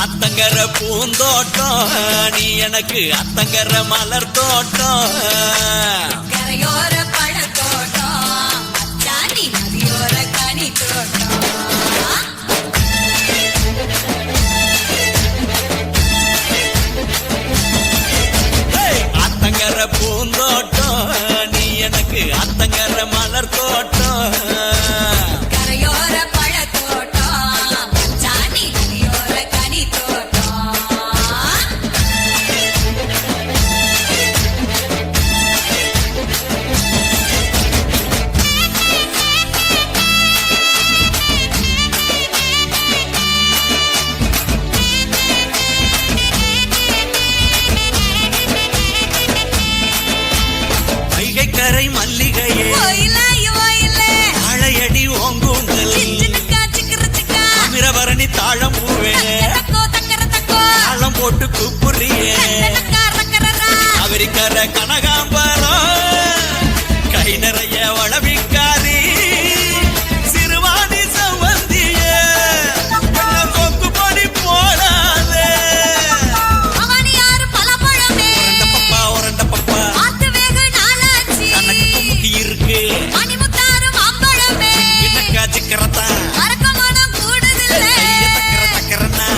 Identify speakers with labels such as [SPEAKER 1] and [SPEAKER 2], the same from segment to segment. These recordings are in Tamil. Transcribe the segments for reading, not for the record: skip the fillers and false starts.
[SPEAKER 1] அத்தங்கர பூந்தோட்டம் நீ எனக்கு அத்தங்கர மலர் தோட்டம்
[SPEAKER 2] கரையோர பழத்தோட்டம் அச்சாணி நதியோர கனி தோட்டம்
[SPEAKER 1] அத்தங்கர பூந்தோட்டம் நீ எனக்கு அத்தங்கர மலர் தோட்டம்
[SPEAKER 2] கரையோர பழத்தோட்டம் அச்சாணி நதியோர கனி தோட்டம்
[SPEAKER 1] கரை மல்லிகையே வாழையடி ஓங்கூந்தல் அமிரபரணி தாழம் பூவே தாளம் போட்டு கூப்புறியே அவரிக்கர கனகாம்பரம் கை நிறைய வளவிக்காரி சிறுவாணி சவந்தியே கொக்கு பொடி போடாதே உரண்ட பப்பா இருக்கு சிக்கரத்தா தக்கரன்னா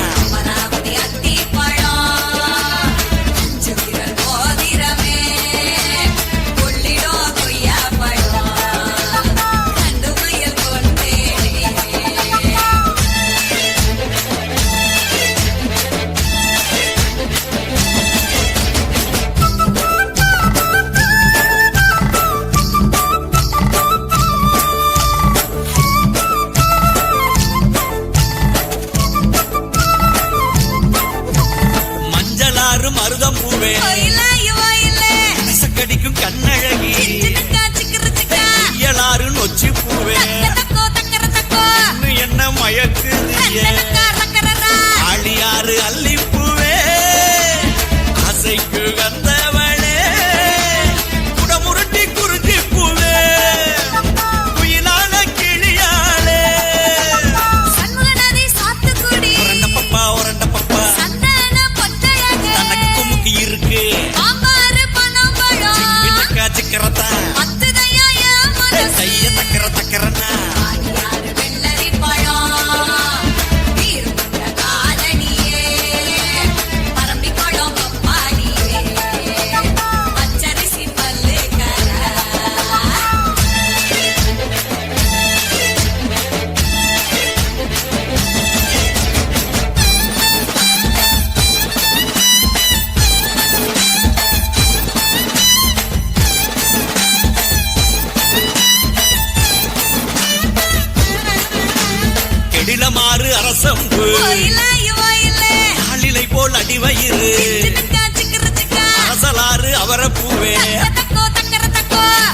[SPEAKER 1] மருதம் பூவே கடிக்கும் கண்ணழகி இயலாறு நொச்சி பூவே என்ன மயக்குது ஆழியாறு அல்லி பூவே அசைக்கு வந்தவளே குடமுருட்டி குறிஞ்சி பூவே குயிலான கிளியாளே உரண்ட பப்பா இருக்கு சிக்கரத்தா கைய தக்கரன்னா கெடிலமாறு அரசம்பு ஆளிலை போல் அடிவயிறு அரசலாறு அவரப்பூவே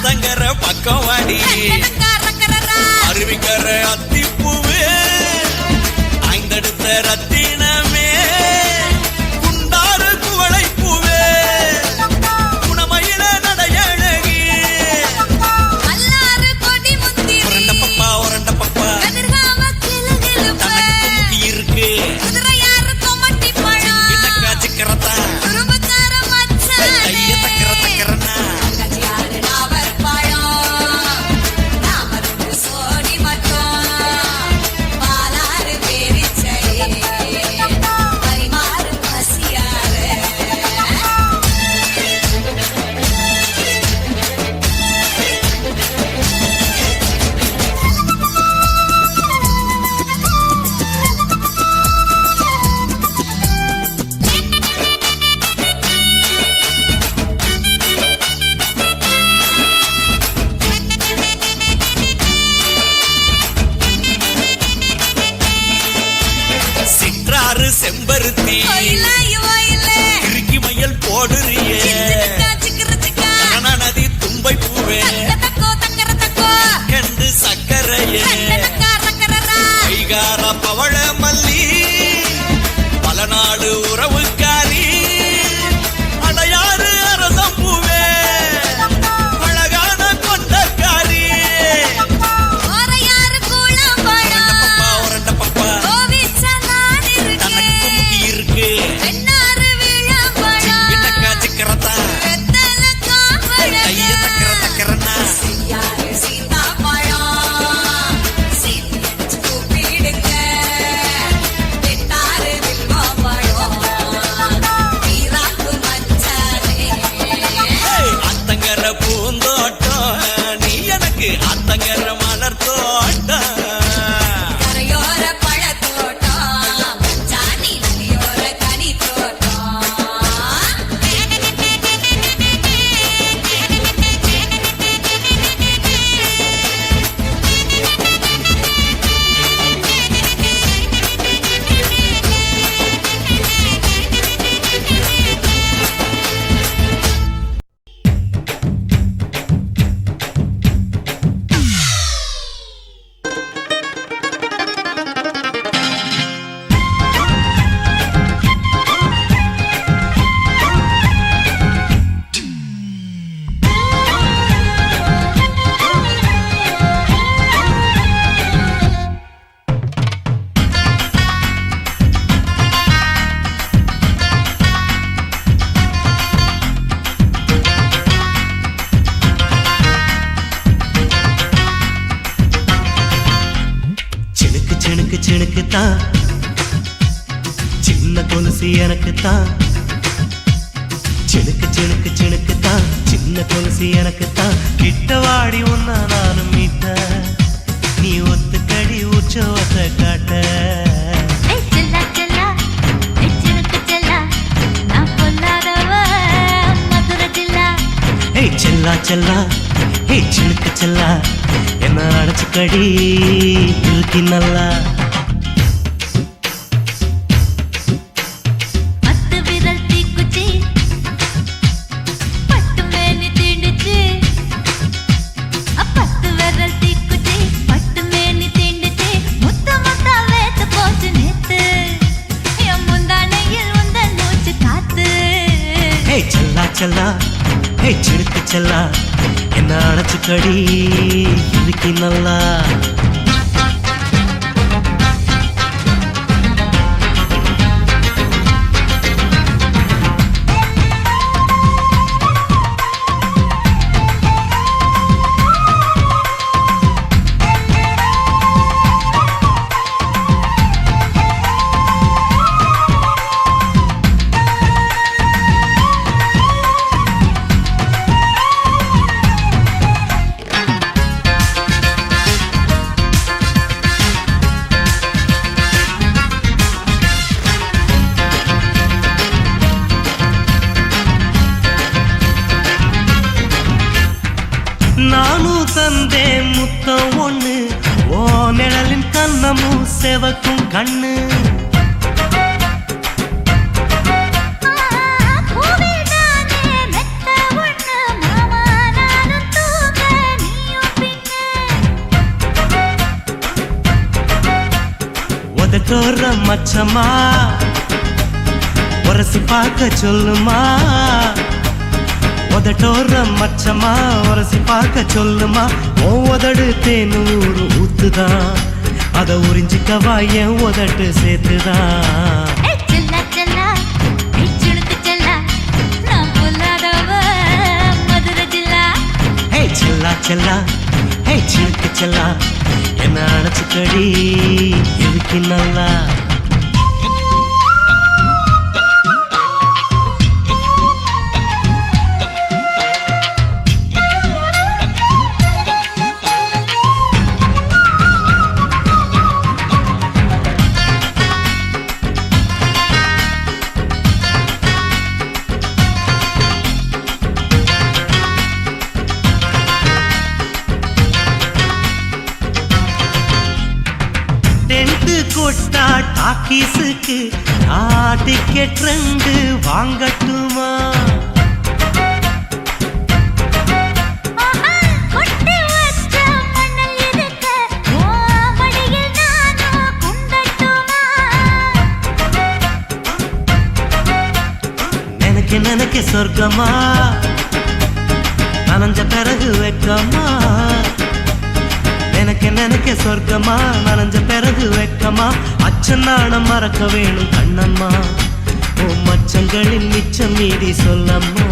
[SPEAKER 1] தங்கர பக்கம் வாடி அருவிக்கர அத்திப்பூவே ஐந்தடுத்த ரத்தினமே குண்டாறு குவளை பூவே குணமயில நடையழகி உரண்ட பப்பா இருக்கு சிக்கரத்தா கைய தக்கரன்னா செம்பருத்தி கிறுக்கி மயல் போடுறியே நதி தும்பை பூவே தாயே கைகார பவள மல்லி பல நாடு உறவுக்காரி அடையாறு அரசம் பூவே அழகான கொண்டக்காரி ஒரண்ட பப்பா தனக்கு முக்கி இருக்கு சிக்கனக்கா சிக்கரத்தா கைய தக்கர தக்கரன்னா அத்தங்கர பூந்தோட்டம் நீ எனக்கு அத்தங்கர மலர் தோட்டம்
[SPEAKER 2] கரையோர பழத்தோட்டம் மச்சானி நதியோர கனி தோட்டம்
[SPEAKER 3] சினுக்கு தான் சின்ன கொலுசு எனக்கு தான் சினுக்கு தான் சின்ன கொலுசு எனக்கு தான் கிட்ட வாடி ஒன்னா நானும் மீட்ட நீ ஒத்துக்கடி உற்சவத்தை காட்ட செல்லா செல்லா சினுக்கு செல்லா என்ன அடைச்சுக்கடி இருக்கு நல்லா செல்லா சினுக்கு செல்லா என்ன அடைச்சுக்கடி இருக்கு நல்லா நானும் தந்தே முத்தம் ஒண்ணு ஓ நிழலின் கண்ணமும் செவக்கும் கண்ணு உதட்டோர மச்சமா உரசி பார்க்க சொல்லுமா உதட்டோர மச்சமா உரசி பார்க்க சொல்லுமா உதடு தேனூறு ஊத்துதான் அத உறிஞ்சிக்கவா என் உதட்டு சேர்த்துதான் செல்லா செல்லா சினுக்கு செல்லா என்ன அடைச்சுக்கடி இருக்கு நல்லா கொட்டா டாக்கீஸுக்கு டிக்கெட் 2 வாங்கட்டுமா
[SPEAKER 2] கொட்டி வச்ச மணல் இருக்க ஓ
[SPEAKER 3] சொர்க்கமா நனைஞ்ச பிறகு வெக்கமா நினைக்க சொர்க்கமா நனைஞ்ச பிறகு வெக்கமா அச்சம் நாணம் மறக்க வேணும் கண்ணம்மா ஓ மச்சங்களின் மிச்சம் மீதி சொல்லம்மா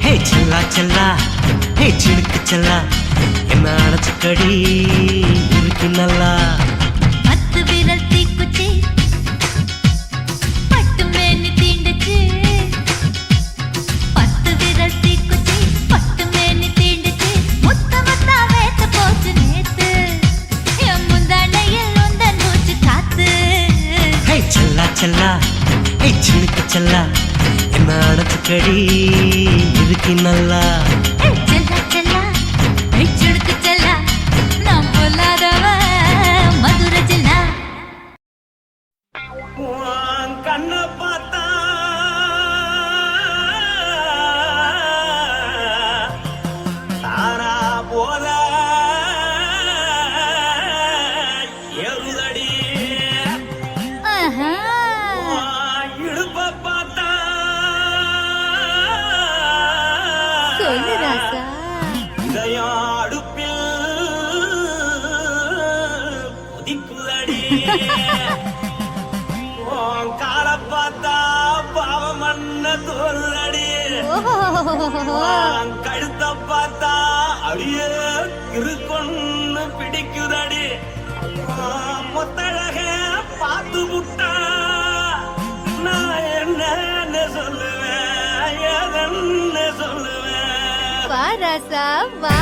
[SPEAKER 3] ஹே செல்லா செல்லா ஹே சினுக்கு செல்லா என்ன அடைச்சுக்கடி இருக்கு நல்லா செல்லா ஏய் சினுக்கு செல்லா என்ன அடைச்சுக்கடி இருக்கு நல்லா
[SPEAKER 1] கண்ண பார்த்தா தாரா போல எருதடி இடுப்ப பார்த்தா இதயம் அடுப்பில் ஒதிக்குதடி கால பார்த்தா பாவம் மண்ண தோல்றடி கழுத்த பார்த்தா அடியே இருக்கொன்னு பிடிக்குதடி மொத்தழக பார்த்து விட்டா நான் என்ன சொல்லுவேன் எதன்னு சொல்லுவேன்
[SPEAKER 2] வாராசா வா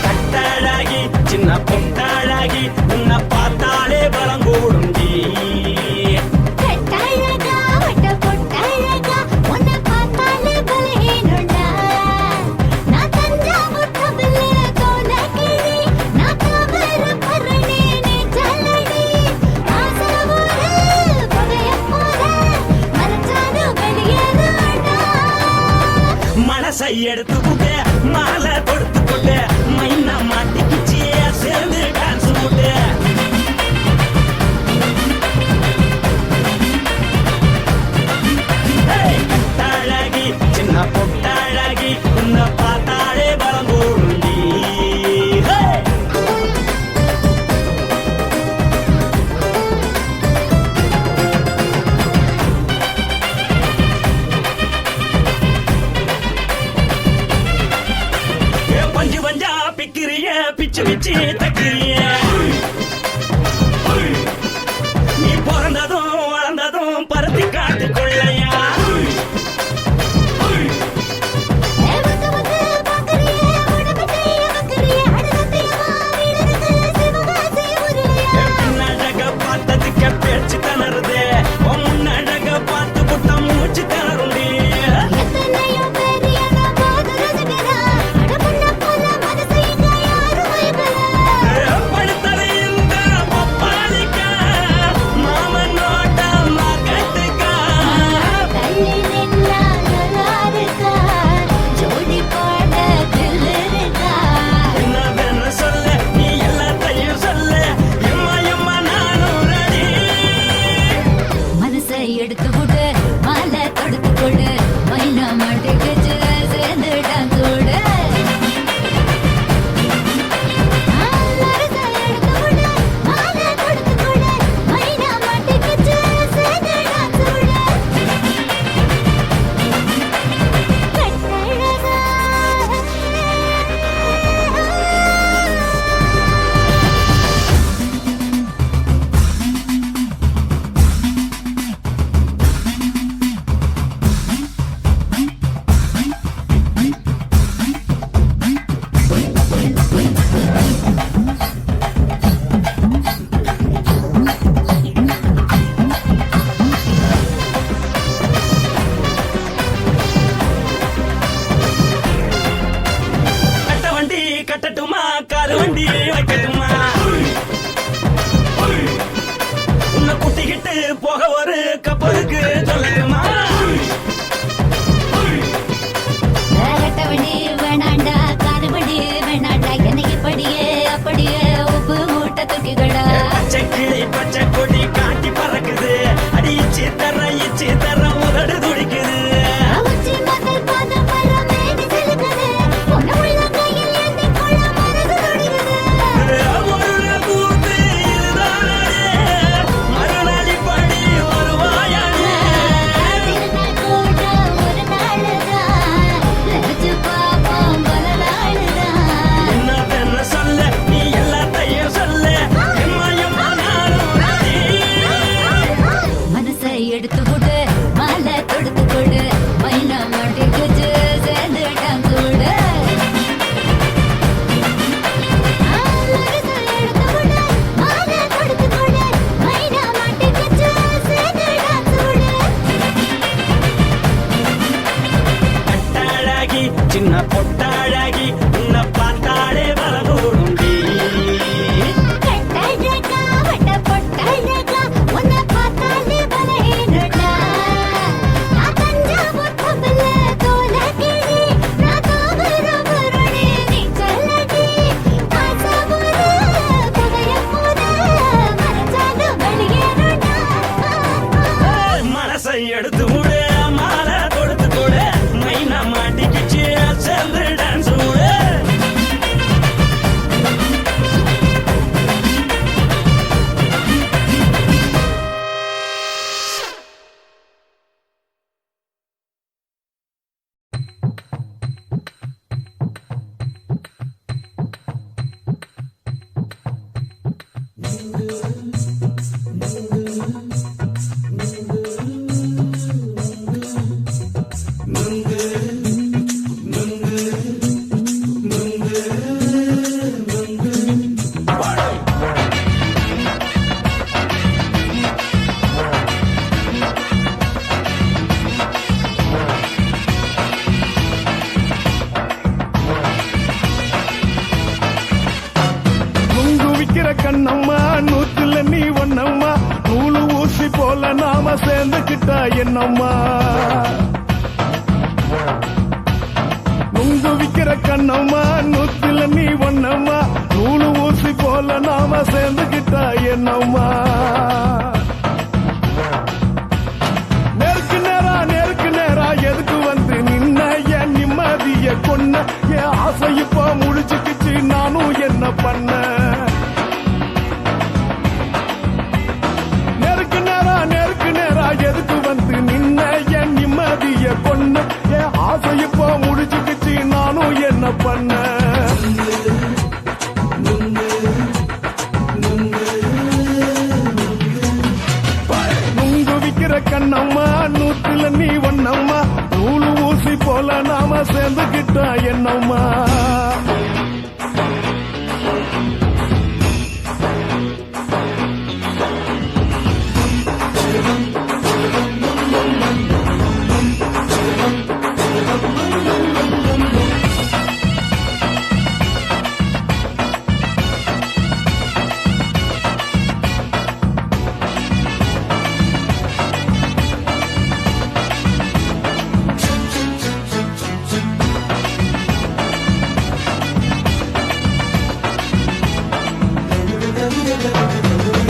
[SPEAKER 1] கட்டழகி சின்ன பொட்டழகி உன்னை பார்த்தாலே பலங்கூடும் மனசை எடுத்துக்கிட்டு மாலை கொடுத்துக்கிட்டு மைனா மாட்டிக்கிச்சு சேர்ந்து டான்ஸ் போட்டு கட்டழகி சின்ன பொட்டழகி உன்னை பார்த்தாலே பலம் கூடுண்டி பஞ்சு பஞ்சா பிக்கிறிய பிச்சு பிச்சு தக்கிறிய நீ பிறந்ததும் வளர்ந்ததும் பருத்தி காட்டுக்குள்ளையா முன்னழக பார்த்ததுக்கு பேச்சு தளருது முன்னழக பார்த்து புட்டம் மூச்சு தளருண்டி குட்டிக்கிட்டு போக ஒரு கப்பலுக்கு சொல்லட்டுமா
[SPEAKER 4] வேகட்டவடி வேணாண்டா காதுபடி வேணாண்டா என்னைக்கு படியே அப்படியே உப்பு மூட்டை தூக்கிக்கடா
[SPEAKER 1] பச்சை கிளி பச்சை கொடி காட்டி பறக்குது அடி இச்சி தர உதடு துடிக்குது
[SPEAKER 4] உச்சி மகள் பாதம் வர மேனி சிலுக்குது பொண்ணு உள்ள கையில் ஏந்தி கொள்ள மனசு துடிக்குது
[SPEAKER 1] ஒரு கூத்து இதுதானே மறுநாளி படி வருவாயானே
[SPEAKER 4] திருநாள் கூட ஒரு நாளுதான் நினைச்சு பாப்போம் பல நாளுதான்
[SPEAKER 1] என்ன சொல்ல நீ எல்லாத்தையும் சொல்ல எம்மா நானும் ready.
[SPEAKER 4] மனசை எடுத்து கொடு மாலை தொடுத்து கொடு மைனா மாட்டிக்குச்சு சேர்ந்துட்டான் கூட மனசை எடுத்து கொடு மாலை தொடுத்து கொடு மைனா மாட்டிக்குச்சு சேர்ந்துட்டான் கூட
[SPEAKER 1] கட்டாழகி சின்ன பொட்டாழகி உன்னை பார்த்தாலே வரகூடுண்டி
[SPEAKER 4] கட்டழகா வட்ட பொட்டழகா உன்னை பார்த்தாலே பலஹீனடா நான் தஞ்சாவூர் கப்பல்ல தோல கிளி நான் தாவரம் வருணி நீ சொல்லடி தாசாவூர் புகைய போத மறைச்சாக வெளியேறடா
[SPEAKER 1] மனசை எடுத்து விடு மாலை கொடுத்து கொடு மைனா மாட்டிக்கிச்சு சேர்ந்து டான்ஸ் விடு
[SPEAKER 5] நுங்கு விக்கிற கண்ணம்மா நூத்துல நீ ஒன்னம்மா நூலு ஊசி போல நாம சேர்ந்துக்கிட்டா என்னம்மா நுங்கு விக்கிற கண்ணம்மா நூத்துல நீ ஒன்னம்மா நூலு ஊசி போல நாம சேர்ந்துக்கிட்டா என்னம்மா நேருக்கு நேரா எதுக்கு வந்து நின்ன என் நிம்மதிய கொன்ன என் ஆசை இப்ப முடிச்சுக்கிச்சு நானும் என்ன பண்ண நேருக்கு நேரா எதுக்கு வந்து நின்ன என் நிம்மதிய கொன்ன என் ஆசை இப்ப முடிச்சுக்கிச்சு நானும் என்ன பண்ண நுங்கு விக்கிற கண்ணம்மா நூத்துல நீ ஒன்னம்மா நூலு ஊசி போல நாம சேர்ந்துக்கிட்டா என்னம்மா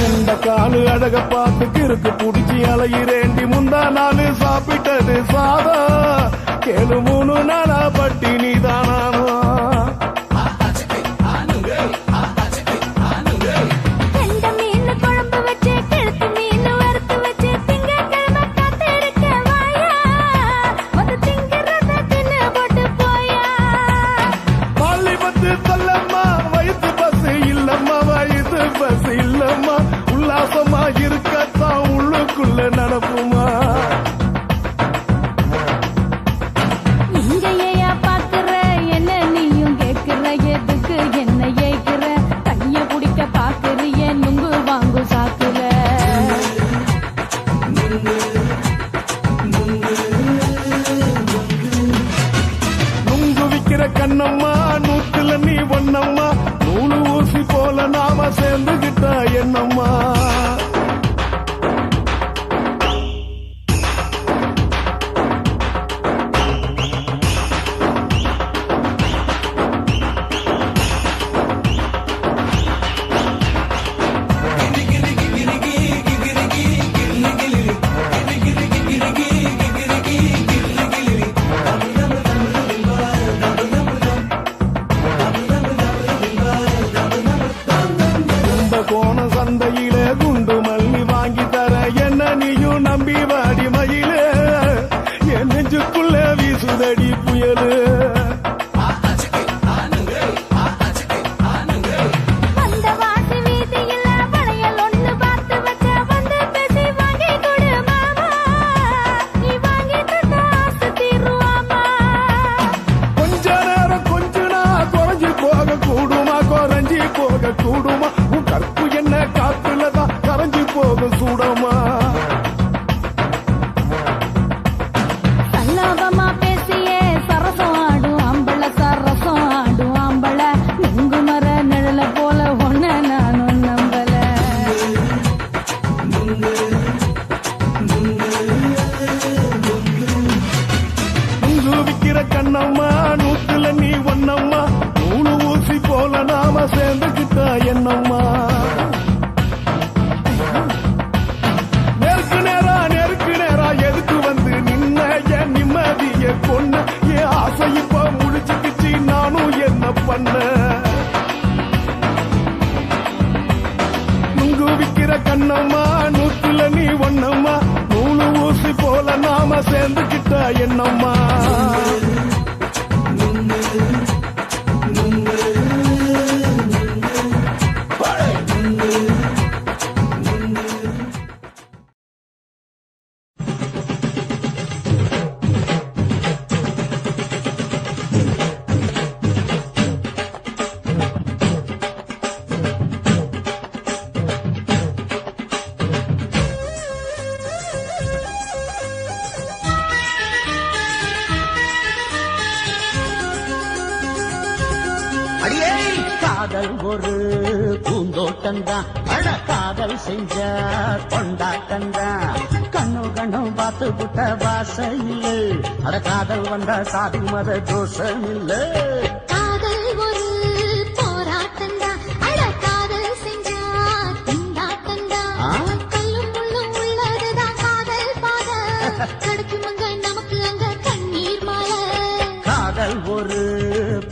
[SPEAKER 5] இந்த காலு அழக பார்த்து கிறுக்கு புடிச்சி அலையிறேண்டி முந்தா நாளு சாப்பிட்டது சாதம் கேளு 3 நாளா பட்டினி தானானோ
[SPEAKER 4] கெண்ட மீன் குழம்பு வச்சு கெளுத்து மீன் வறுத்து வச்சு திங்கட்கிழமை காத்திருக்க வாயா வந்து திங்கிறத தின்னு போட்டு போயா
[SPEAKER 5] பள்ளி பத்து சொல்லம்மா வயிற்று பஸ் இல்லம்மா வயிற்று பஸ் இல்லம்மா உல்லாசமா இருக்கத்தான் உள்ளுக்குள்ள நடப்புமா
[SPEAKER 4] இங்கேயா பாக்குற என்ன நீயும் கேக்குற எதுக்கு என்ன ஏக்குற தண்ணிய குடிக்க பாக்குறிய நுங்கு வாங்கு சாக்குற
[SPEAKER 5] நுங்கு விக்கிற கண்ணம்மா நூத்துல நீ ஒன்னம்மா நூலு ஊசி போல நாம சேர்ந்துகிட்டா என்னம்மா கண்ணம்மா.
[SPEAKER 4] சல்லாபமா பேசியே சரசம் ஆடும் ஆம்பள சரசம் ஆடும் ஆம்பள நெங்கு மர நிழல போல ஒன்ன நானும் நம்பல.
[SPEAKER 5] நுங்கு விக்கிற கண்ணம்மா நூத்துல நீ ஒன்னம்மா நூலு ஊசி போல நாம சேர்ந்துக்கிட்டா என்னம்மா. நெருக்கு நேரா எதுக்கு வந்து நின்ன என் நிம்மதிய கொன்ன என் ஆசை இப்ப முடிச்சுக்கிச்சு நானும் என்ன பண்ண. நுங்கு விக்கிற கண்ணம்மா நூத்துல நீ ஒன்னம்மா நூலு ஊசி போல நாம சேர்ந்துக்கிட்டா என்னம்மா.
[SPEAKER 6] அடியே காதல் ஒரு பூந்தோட்டந்தான் அட காதல் செஞ்ச கொண்டாட்டந்தான் கண்ணு கண்ணு பார்த்து புட்ட வாசம் இல்ல அட காதல் வந்தா சாதி மத தோஷம் இல்ல.
[SPEAKER 7] காதல் ஒரு போராட்டம்தான் அட காதல் செஞ்சா திண்டாட்டம்தான் கல்லும் முள்ளும் உள்ளதுதான் காதல் பாத கிடைக்குமங்க நமக்கு அங்க கண்ணீர் மாலை.
[SPEAKER 6] காதல் ஒரு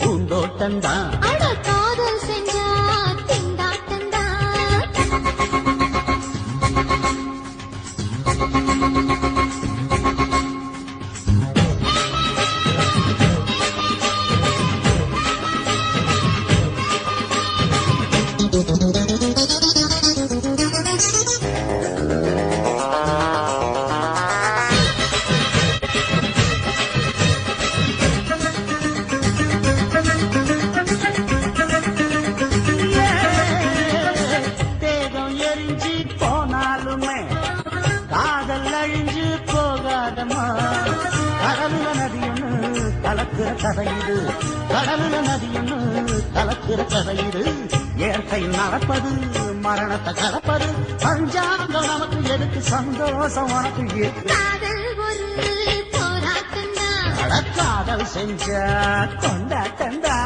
[SPEAKER 6] பூந்தோட்டந்தான்
[SPEAKER 7] அட காதல் செஞ்சா திண்டாட்டம்தான்.
[SPEAKER 6] தேகம் எரிஞ்சு போனாலுமே காதல் அழிஞ்சு போகாதமா. கடலுல நதியொன்னு கலக்கிற கதையிடு கடலுல நதியொன்னு கலக்கிற கதையிடு இயற்கை நடப்பது மரணத்தை கலப்பது பஞ்சாங்கம் நமக்கு எதுக்கு சந்தோஷம் உனக்கு எதுக்கு.
[SPEAKER 7] காதல் ஒரு போராட்டம்தான்
[SPEAKER 6] அட காதல் செஞ்ச கொண்டாட்டந்தா.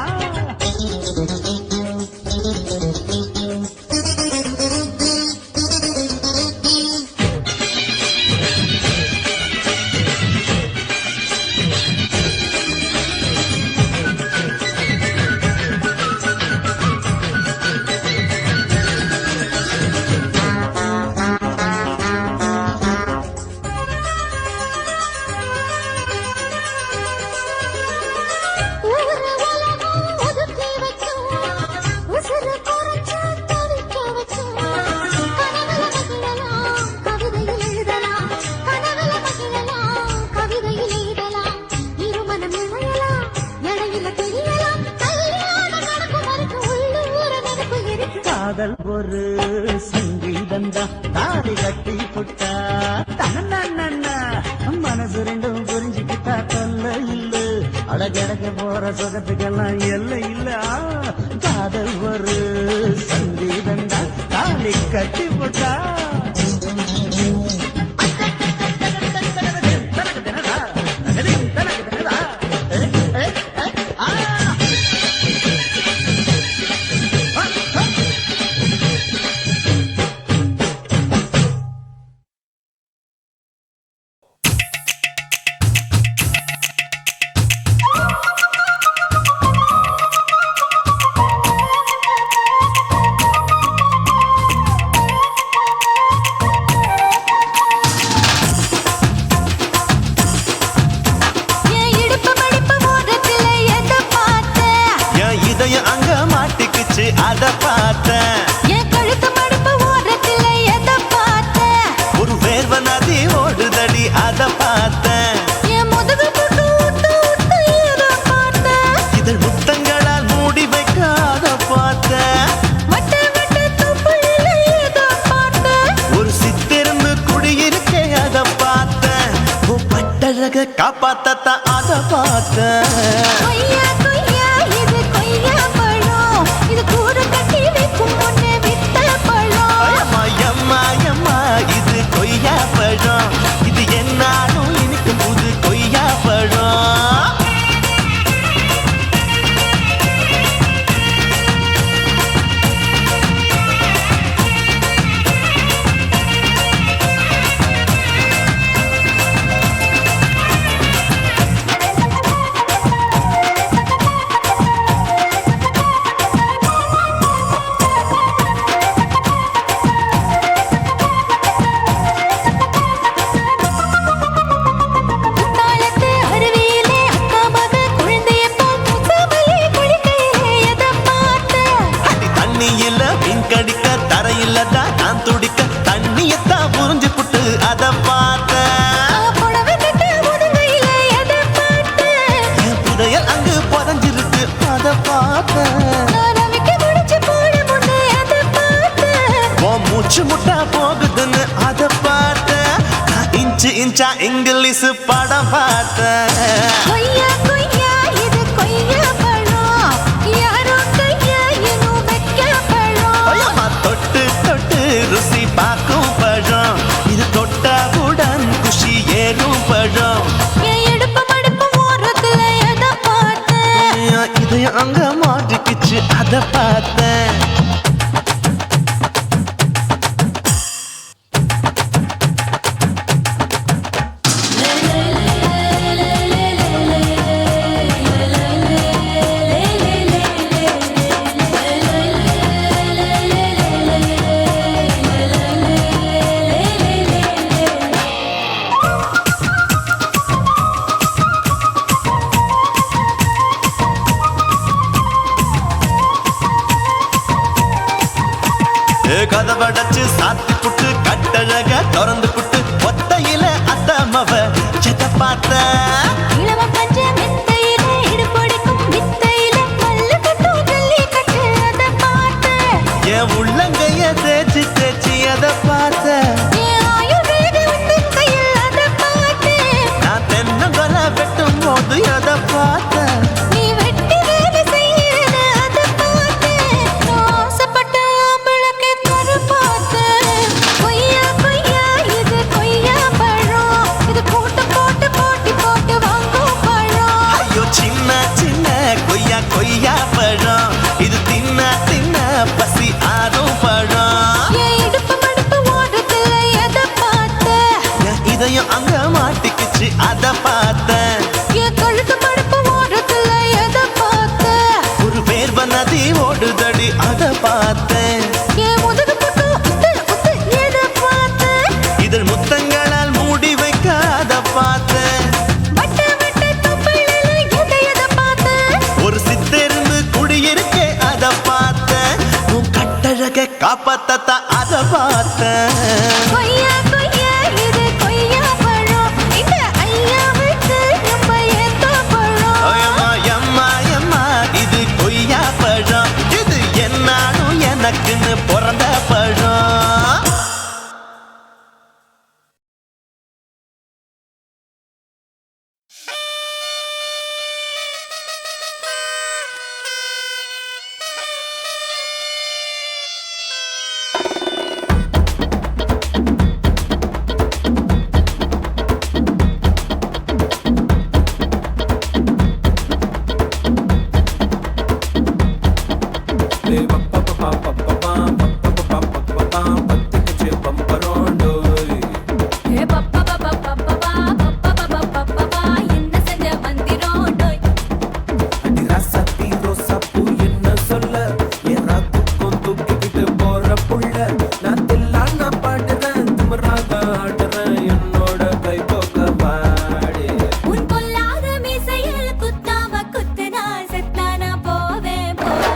[SPEAKER 7] ஊரு உலகம் ஒதுக்கி வச்சோம் உசுறு குறைச்சு தவிக்க வச்சோம். கனவுல மகிழலாம் கவிதையில் எழுதலாம் கனவுல மகிழலாம் கவிதையில் எழுதலாம் இருமனம் இணையலாம் இடையில தெரியலாம் கல்யாணம் நடக்கும் வரைக்கும் உள்ளூர நினைப்பு இருக்கு.
[SPEAKER 6] காதல் ஒரு சங்கீதந்தா தாடி கட்டி புட்டா தன்னா மனசு ரெண்டும் புரிஞ்சுக்கிட்டா தொல்ல இல்ல அழகழக போற சுகத்துக்கெல்லாம் எல்லை இல்ல. காதல் ஒரு சங்கீதந்தா தாடி கட்டி புட்டா
[SPEAKER 3] கட்டழக காப்பாத்தத்தான் அத பார்த்தேன்.
[SPEAKER 4] கொய்யா கொய்யா இது கொய்யா பழம், இது கூட கட்டி வைக்கும் முன்னே வித்த பழம்.
[SPEAKER 3] அம்மா எம்மா எம்மா இது கொய்யா பழம், இது என்னாலும் இனிக்கும் புது கொய்யா பழம்.
[SPEAKER 4] குத்தாலத்து அருவியிலே அக்கா மக குழந்தைய போல் முசாமையே குளிக்கையிலே எதை பார்த்தேன்?
[SPEAKER 3] அடி தண்ணியில மீன் கடிக்க தரையில தான் நான் துடிக்க தண்ணியத்தான் புரிஞ்சு புட்டு அத பார்த்தேன்.
[SPEAKER 4] புடவை கட்டு முதுகையிலே எதை பார்த்தேன்?
[SPEAKER 3] என் புதையல் அங்கு புதஞ்சிருக்கு அத பார்த்தேன்.
[SPEAKER 4] ரவிக்கு முடிச்சு போட முன்னே எதை பார்த்தேன்?
[SPEAKER 3] உன் மூச்சு முட்டா போகுதுன்னு அத பார்த்தேன். நான் இன்ச்சு இன்ச்சா இங்கிலீஷ் படம் பார்த்தேன்.
[SPEAKER 4] கொய்யா கொய்யா இது கொய்யா பழம், யாரோ கையா இன்னும் வைக்க பழம்.
[SPEAKER 3] ஐயம்மா தொட்டு தொட்டு ருசி பார்க்கும் பழம், இது தொட்டாவுடன் குஷி ஏறும் பழம்.
[SPEAKER 4] என் இடுப்பு மடுப்பு ஓரத்துல எதை பார்த்தேன்?
[SPEAKER 3] என் இதயம் அங்க மாட்டிக்கிச்சு அத பார்த்தேன். கதவடைச்சு சாத்தி புட்டு கட்டழக திறந்து புட்டு ஒத்தையில அத்தமவ செத்த பார்த்த.
[SPEAKER 4] இளவ பஞ்ச மெத்தையிலே இடுப்பொடிக்கும் வித்தையிலே மல்லு கட்டும் ஜல்லிக்கட்டு அதை பார்த்தேன்.
[SPEAKER 3] என் உள்ளங்கைய தேய்ச்சி தேய்ச்சி அத பார்த்த.
[SPEAKER 4] என் ஆயுர்வேத உந்தன் கையில் அதை பார்த்தேன்.
[SPEAKER 3] நான் தென்னங்கொலை வெட்டும் போது அத பார்த்த.
[SPEAKER 4] நீ வெட்டி வேலை செய்யறது அதை பார்த்தேன். நான் ஆசைப்பட்ட ஆம்பளுக்கு தர பார்த்தேன். கொய்யா கொய்யா இது கொய்யா பழம், இது போட்டு போட்டு போட்டி போட்டு வாங்கும் பழம்.
[SPEAKER 3] ஐயோ சின்ன சின்ன கொய்யா கொய்யா பழம், இது தின்ன தின்ன பசி ஆறும் பழம்.
[SPEAKER 4] என் இடுப்பு மடுப்பு ஓரத்துல எதை பார்த்தேன்?
[SPEAKER 3] என் இதயம் அங்க மாட்டிக்கிச்சு அத பார்த்தேன்.
[SPEAKER 4] என் கழுத்து மடுப்பு ஓரத்துல எதை பார்த்தேன்?
[SPEAKER 3] ஒரு வேர்வ நதி ஓடுதடி அத பார்த்தேன்.
[SPEAKER 4] என் முதுகு பக்கம் உத்து உத்து எதை பார்த்தேன்?
[SPEAKER 3] இதழ் முத்தங்களால் மூடி வைக்க அத பார்த்தேன்.
[SPEAKER 4] வட்ட வட்ட தொப்பையில எதை பார்த்தேன்?
[SPEAKER 3] ஒரு சித்தெரும்பு குடியிருக்கே அத பார்த்தேன். உன் கட்டழக காப்பாத்தத்தான் அத பார்த்தேன்.
[SPEAKER 4] கொய்யா கொய்யா இது கொய்யா பழம், இந்த ஐயாவுக்கு ரொம்ப ஏத்த பழம்.
[SPEAKER 3] ஐயம்மா எம்மா எம்மா இது கொய்யா பழம், இது என்னாலும் எனக்குன்னு பிறந்த பழம்.
[SPEAKER 2] ஏ பப்பா பப்பா பப்பா பப்பா பப்பா பப்பா என்ன செஞ்ச வந்திரோம் டோய். உன் பொல்லாத மீசையில் குத்தாம குத்துனா செத்தானா போவேன் போடா.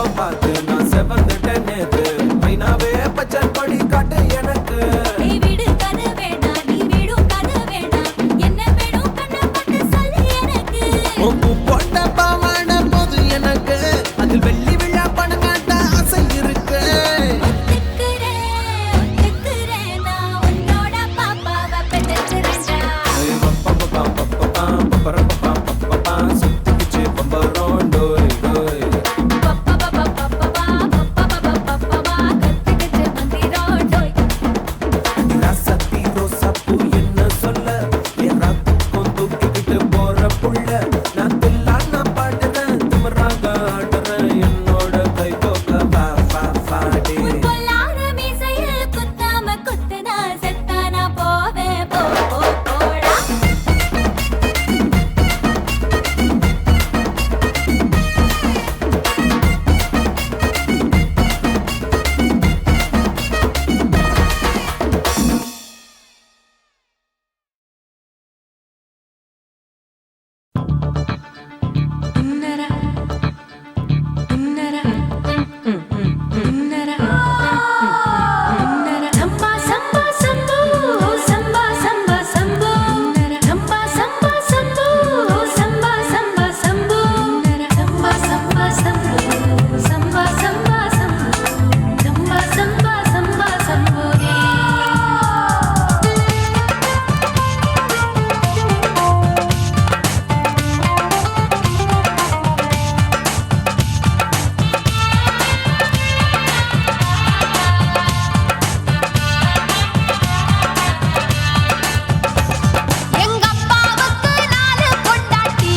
[SPEAKER 8] முகம் பார்த்து நான் செவந்துட்டேன் நேத்து மைனாவே பச்சை கொடி காட்டு எனக்கு
[SPEAKER 2] நீ விடு கண்ணு வேண்டாம் நீ விடும் கண்ணு வேண்டாம் என்ன வேணும் கண்ணை பார்த்து சொல்லு எனக்கு
[SPEAKER 8] உப்பு போட்ட பாவாடை போது எனக்கு அதில் வெள்ளி விழா பணம் காட்ட ஆசை இருக்கு
[SPEAKER 2] ஒத்துக்கிறேன் நான் உன்னோட பாப்பாவை பெற்றெடுக்கிறேன்டா
[SPEAKER 8] சுத்திக்கிச்சு பம்பரம் டோய் டோய் ராசத்தி ரோசாப்பூ என்ன சொல்ல என் ராத்துக்கும் தூக்கிக்கிட்டு போற புள்ள நான் தில்லான பாடுறேன் திமிராக ஆடுறேன் என்னோட கை கோக்க வா வா வாடி
[SPEAKER 2] பொல்லாத மீசையில் குத்தாம குத்துனா செத்தானா போவேன் போடா சம்பா சம்பா சம்போ சம்பா சம்பா சம்போ சம்பா சம்பா சம்போ சம்பா சம்பா சம்போ சம்பா சம்பா சம்போ சம்பா சம்பா சம்போ சம்பா சம்பா சம்பா சம்போ எங்க அப்பாவுக்கு 4 பொண்டாட்டி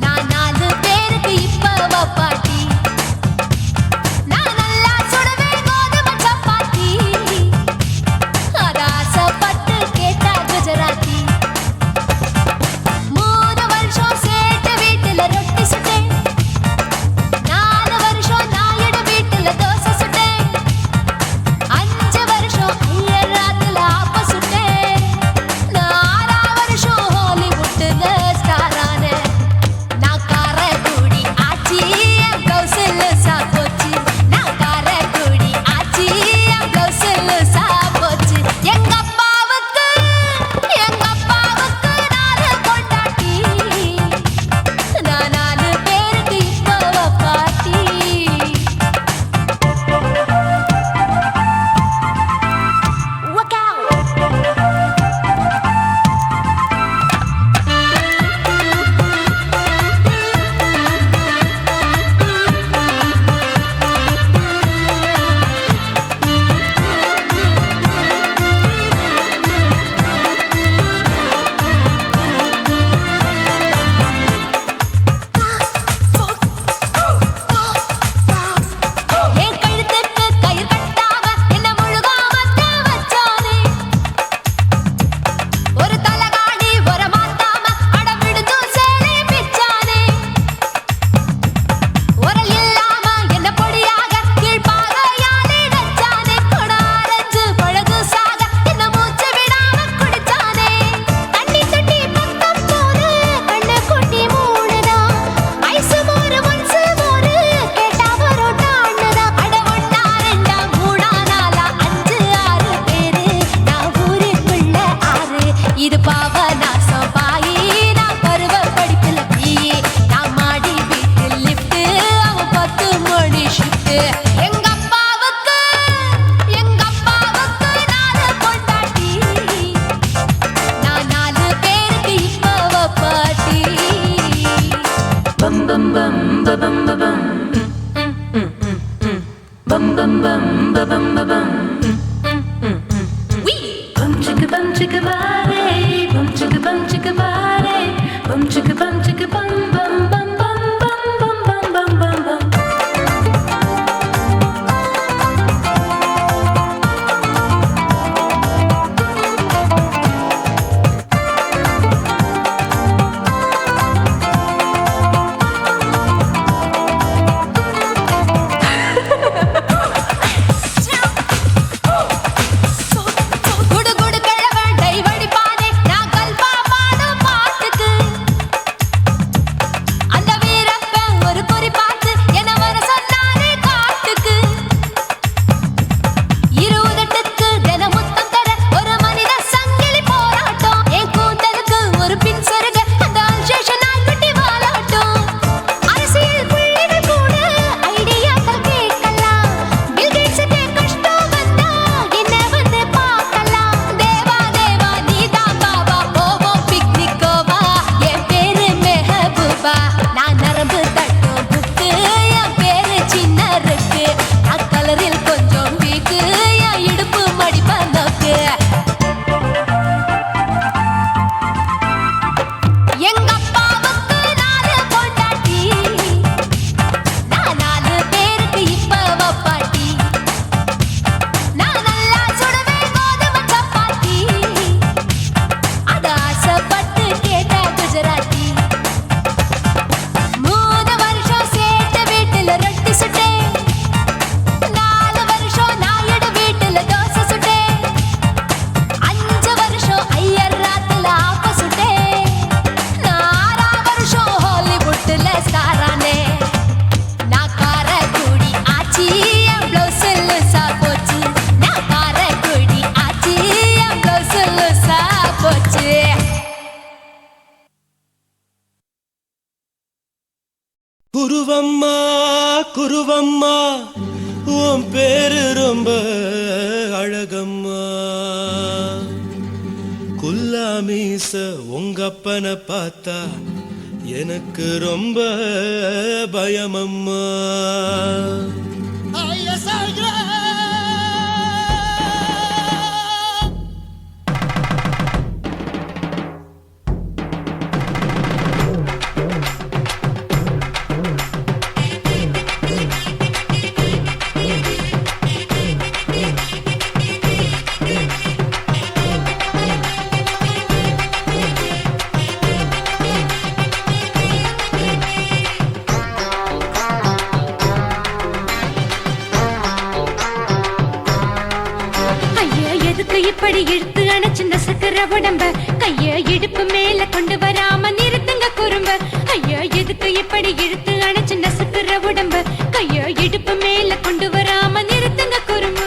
[SPEAKER 2] நான் 4 பேருக்கு இப்ப பாட்டி நான் நல்லா சுடுவேன் கோதுமை சப்பாத்தி அத ஆசைப்பட்டு கேட்டா குஜராத்தி 3 வருஷம் சேட்டு வீட்டுல ரொட்டி சுட்டேன் 4 வருஷம் நாயுடு வீட்டுல தோசை சுட்டேன் 5 வருஷம் ஐயர் ராத்துல ஆப்ப சுட்டேன் நான் 6 வருஷம் ஹாலிவுட்ல ஸ்டாரானே நான் காரக்குடி ஆச்சி என் பிளவுஸ்ல சாப்போச்சு நான் காரக்குடி ஆச்சி என் பிளவுஸ்ல சாப்போச்சு எங்க அப்பாவுக்கு 4 பொண்டாட்டி நான் 4 பேருக்கு இப்ப பாட்டி Look out! என் கழுத்துக்கு கயிறு கட்டாம என்ன முழுகாம வச்சானே ஒரு தலகாணி வர மாட்டாம அட விடுது சேலை பிச்சானே உரல் இல்லாம என்ன பொடியாக கீழ்பாகையாலே நச்சானே கொடாரஞ்சு பழகு சாக என்ன மூச்சு விடாம குடிச்சானே தண்ணி தொட்டி பக்கம் போது கண்ணு குட்டி மூடுதா ஐசு மோரு மன்சு மோரு கேட்டா பரோட்டான்னுதா அட 1 2 3 4 5 6 பேரு நான் ஊருக்குள்ள 6 இது பாவநாசம் பாயி நான் பருவ படிப்புல பிஏ நான் மாடி வீட்டில் லிஃப்ட் அவன் 10 மணி ஷிஃப்ட் எங்க அப்பாவுக்கு 4 பொண்டாட்டி நான் 4 பேருக்கு இப்ப பாட்டி பம் பம் பம் பம் பம் bum bum bum bum bum bum chicka body bum chicka body bum chicka bum bum bum bum bum bum bum bum bum குடு குடு கிழவன் டைவடி பானே நான் கல்பா பாடு பாட்டுக்கு
[SPEAKER 3] குருவம்மா குருவம்மா உன் பேரு ரொம்ப அழகம்மா குல்லாமீச உங்க அப்பனை பார்த்தா எனக்கு ரொம்ப பயமம்மா
[SPEAKER 2] இப்படி இழுத்து அணைச்சு நசுக்கிற உடம்ப கைய இடுப்பு மேல கொண்டு வராம நிறுத்துங்க குறும்ப ஐயா எதுக்கு இப்படி இழுத்து அணைச்சு நசுக்கிற உடம்ப கைய இடுப்பு மேல கொண்டு வராம நிறுத்துங்க குறும்ப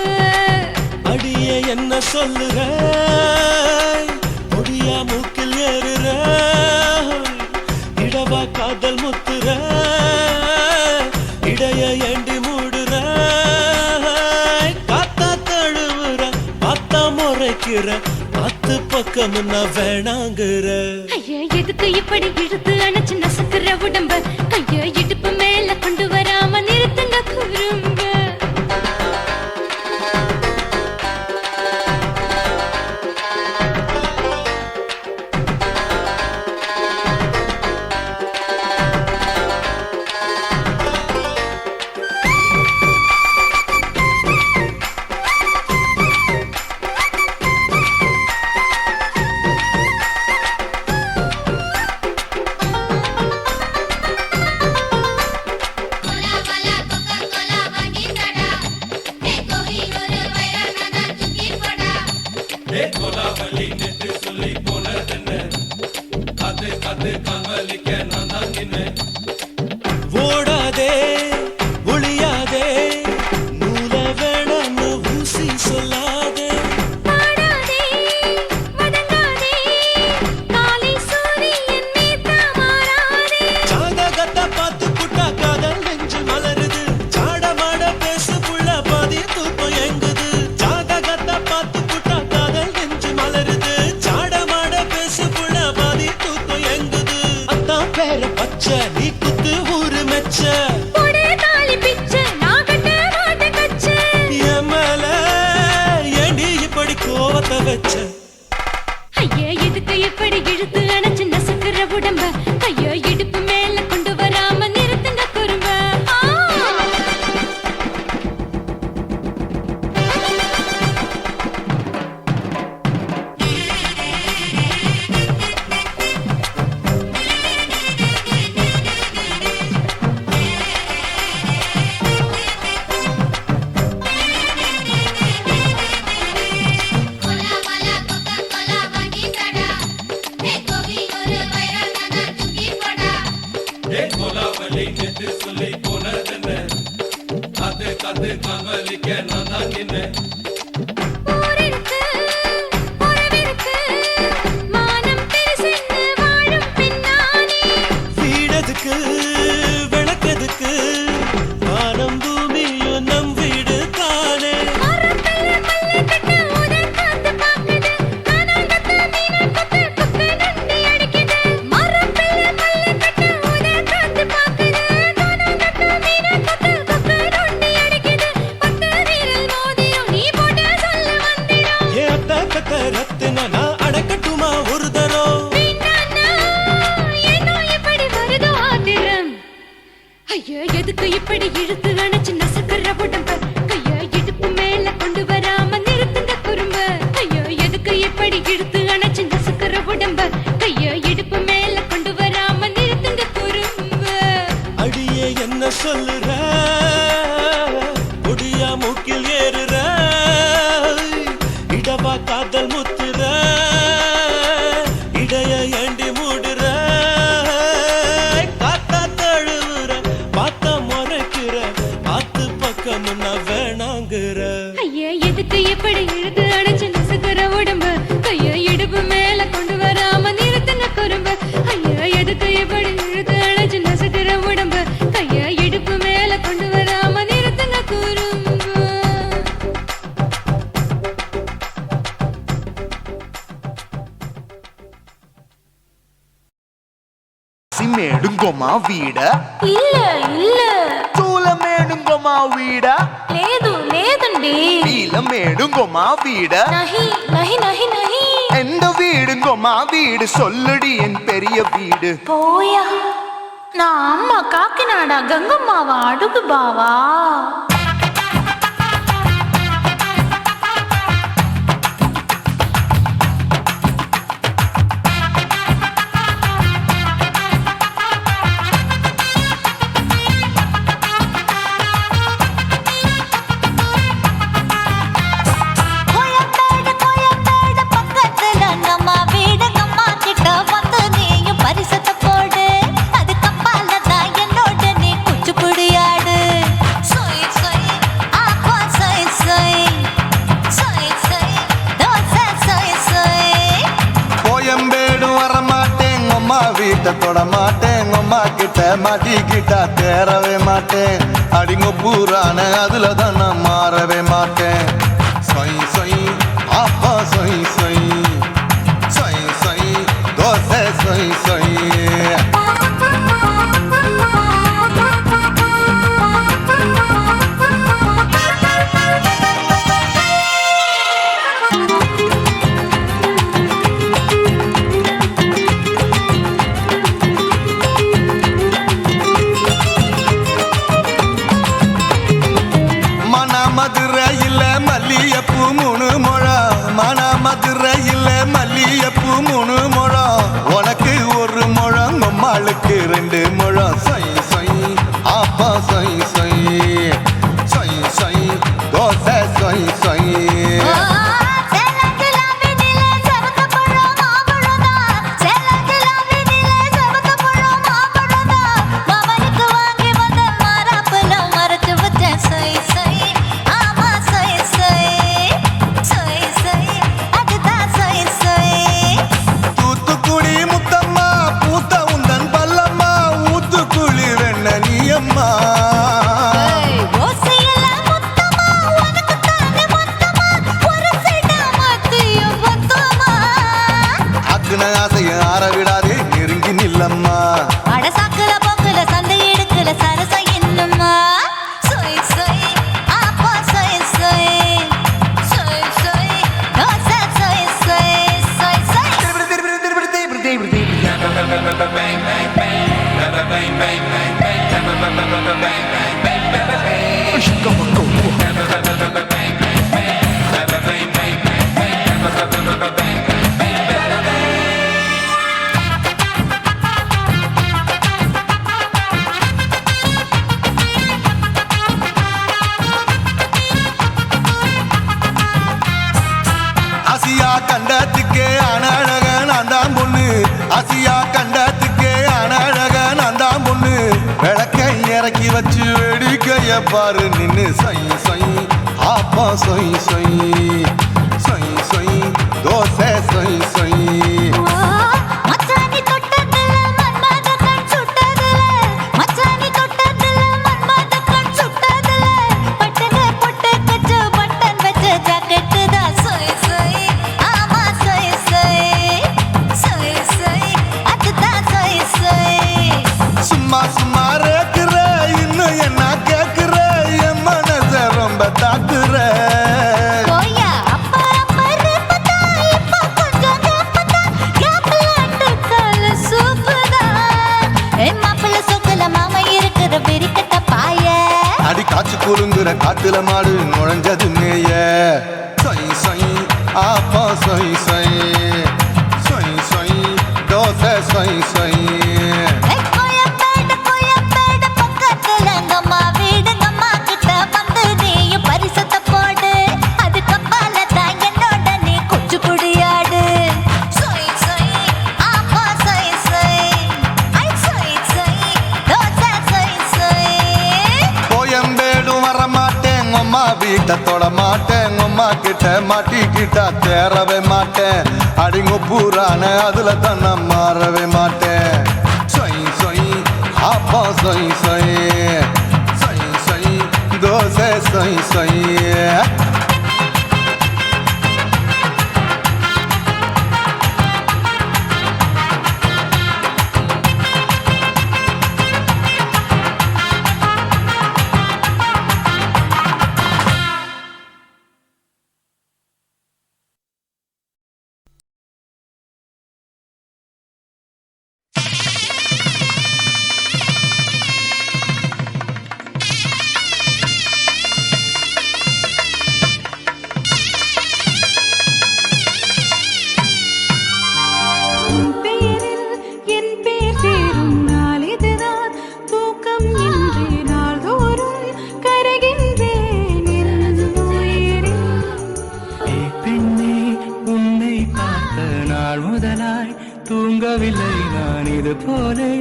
[SPEAKER 3] அடியே என்ன சொல்லுற முடியா மூக்கில் ஏறுற இடவா காதல் முத்துற இடைய ஏண்டி மூடுற காத்தா தழுவுற பார்த்தா முறைக்கிற பத்து பக்கம் நான் வேணாங்குற
[SPEAKER 2] ஐயா எதுக்கு இப்படி இழுத்து அணைச்சு நசுக்கிற உடம்ப கைய இடுப்பு மேல கொண்டு வராம நிறுத்துங்க குறும்ப
[SPEAKER 3] ஓடாதே ஒளியாதே நூல வேணான்னு ஊசி சொல்லாதே
[SPEAKER 2] பாடாதே வதங்காதே காலை சூரியன் மீதா மாறாதே
[SPEAKER 3] ஜாதகத்தை பார்த்து புட்டா காதல் நெஞ்சு மலருது சாடமாட பேசு புள்ள பாதி தூக்கம் எங்குது ஜாதகத்தை பார்த்து புட்டா காதல் நெஞ்சு மலருது சாடமாட பேசு புள்ள பாதி தூக்கம் எங்குது அத்தான் பேர பச்சை நீ குத்து ஊரு மெச்ச
[SPEAKER 2] போடே தாலி பிச்சை நான் கட்ட மாட்ட கச்சை
[SPEAKER 3] என் மேல ஏண்டி இப்படி கோவத்தை வச்ச
[SPEAKER 2] ஐயா எதுக்கு இப்படி இழுத்து அணைச்சு நசுக்கிற உடம்ப கைய இடுப்பு மேல கொண்டு வராம நிறுத்துங்க குறும்ப ஊரிருக்கு உறவிருக்கு மானம் பெருசென்னு வாழும் பின்னானே
[SPEAKER 3] வீடதுக்கு விளக்கதுக்கு வானம் பூமியும் நம் வீடு தானே
[SPEAKER 2] மரத்துல மல்லு கட்டு உதன் காத்து பாக்குது கானாங்கத்து மீன கொத்து குப்பை நண்டி அடிக்குது மரத்துல மல்லு கட்டு உதன் காத்து பாக்குது கானாங்கத்து மீன கொத்து குப்பை நண்டி அடிக்குது பத்து வீரல் மோதிரம் நீ போட்ட சொல்ல வந்திடும்
[SPEAKER 3] ஏ அத்த கத்த ரத்தின நான் அடக்கட்டுமா ஒரு தரம்
[SPEAKER 2] வீணானா ஏனோ இப்படி வருதோ ஆத்திரம் ஐயா எதுக்கு இப்படி இழுத்து அணைச்சு நசுக்கிற உடம்ப கைய இடுப்பு மேல கொண்டு வராம நிறுத்துங்க குறும்ப ஐயா எதுக்கு இப்படி இழுத்து அணைச்சு நசுக்கிற உடம்ப கைய இடுப்பு மேல கொண்டு வராம நிறுத்துங்க குறும்ப
[SPEAKER 3] அடியே என்ன சொல்லுற முடியா மூக்கில் ஏறுற இடவா காதல் முத்துற இடைய ஏண்டி மூடுற காத்தா தழுவுற பார்த்த முறைக்கிற பார்த்து பக்கம் நான் வேணாங்குற
[SPEAKER 2] ஐயா எதுக்கு இப்படி இழுத்து அணைச்சு நசுக்கிற உடம்ப கைய இடுப்பு மேல கொண்டு வராம நிறுத்துங்க குறும்ப ஐயா எதுக்கு இப்படி இழுத்து அணைச்சு நசுக்கிற உடம்ப கைய
[SPEAKER 9] నేడుంగోమా వీడ
[SPEAKER 2] இல்ல இல்ல
[SPEAKER 9] చూలమేడుంగోమా వీడ
[SPEAKER 2] లేదు లేదండి
[SPEAKER 9] நீலமேடுங்கோமா வீட
[SPEAKER 2] நஹி நஹி நஹி நஹி
[SPEAKER 9] எந்த வீடுங்கோமா வீடு சொல்லுடி என் பெரிய வீடு
[SPEAKER 2] போயா நான் அம்மா காக்கிநாடா கங்கம்மாவா அடுகு பாவா
[SPEAKER 4] கோயம்பேடு கோயம்பேடு பக்கத்துல நம்ம வீடு அம்மா கிட்ட வந்து நீயும் பரிசத்தை போடு அது கப்பால தான் என்னோட நீ குச்சிப்புடியாடு சொய் சொய் ஆப்பா சொய் சொய் சொய் சொய் தோசை சொய் சொய்
[SPEAKER 10] கோயம்பேடு வரமாட்டேன் அம்மா வீட்டை தொட மாட்டேன் அம்மா கிட்ட மாட்டிக்கிட்டா தேரவே மாட்டேன் அடிங்க பூரான அதுல தான் நான் மாறவே மாட்டேன் சொய் சொய் ஆப்பா சொய் சொய் சொய் சொய் தோசை சொய் சொய் மதுரையில் மல்லியப்பூ 3 முழம் மதுரையில் மல்லியப்பூ 3 முழம் உனக்கு 1 முழம் அம்மாளுக்கு 2 முழம் சொய் சொய் ஆப்பா சொய் சொய் சொய் சொய் தோசை சொய் சொய் ஆரவிடாதே நெருங்கி நில்லம்மா
[SPEAKER 4] அடசாக்குல போக்குல சந்தை எடுக்கல சரச என்னம்மா சொய் சொய் ஆப்பா சொய் சொய் சொய் சொய் தோசை சொய் சொய் சொய் சொய்
[SPEAKER 10] ஆசியா கண்டத்துக்கே அனழக நான் தான் பொண்ணு ஆசியா கண்டத்துக்கே அனழக நான் தான் பொண்ணு விளக்கை இறக்கி வச்சு வேடிக்கைய பாரு நின்னு சொய் சொய் ஆப்பா சொய் சொய் சொய் சொய் தோசை சொய் சொய்
[SPEAKER 4] மச்சானி தொட்டதுல மன்மத கண் சுட்டதுல மச்சானி தொட்டதுல மன்மத கண் சுட்டதுல பட்டன பொட்டு கச்சு பட்டன் வச்ச ஜாக்கெட் தான் சொய் சொய் ஆமா சொய் சொய் சொய் சொய் அதுதான் சொய் சொய்
[SPEAKER 10] சும்மா சும்மா ரேக்குற இன்னும் என்ன கேக்குற என் மனச ரொம்ப தாக்குற
[SPEAKER 4] போயா அப்பா அப்பா ரப்பதா இப்ப கொஞ்சம் ரப்பதா கேப்லாண்டு கால சூப்பரா மாப்பிள்ள சொக்கல மாமா இருக்கிற பெரிக்கட்ட பாய
[SPEAKER 10] அடி காய்ச்சி குறுங்குற காட்டுல மாடு நுழைஞ்சது மேய சொய் சொய் ஆப்பா சொய் சொய் சொய் சொய் தோசை சொய் சொய்
[SPEAKER 4] கோயம்பேடு கோயம்பேடு பக்கத்துல அம்மா வீடு அம்மா கிட்ட வந்து நீயும் பரிசத்தை போடு அது கப்பால தான் என்னோட நீ குச்சிப்புடியாடு சொய் சொய் ஆப்பா சொய் சொய் ஐ சொய் சொய் தோசை சொய் சொய்
[SPEAKER 10] கோயம்பேடு வரமாட்டேன் அம்மா வீட்டை தொட மாட்டேன் அம்மா கிட்ட மாட்டிக்கிட்டா தேரவே மாட்டேன் அடிங்க பூரான அதுல தான் நான் மாறவே மாட்டேன் சொய் சொய் ஆப்பா சொய் சொய் சொய் சொய் தோசை சொய் சொய்
[SPEAKER 11] தூங்கவில்லை நான் இது போலே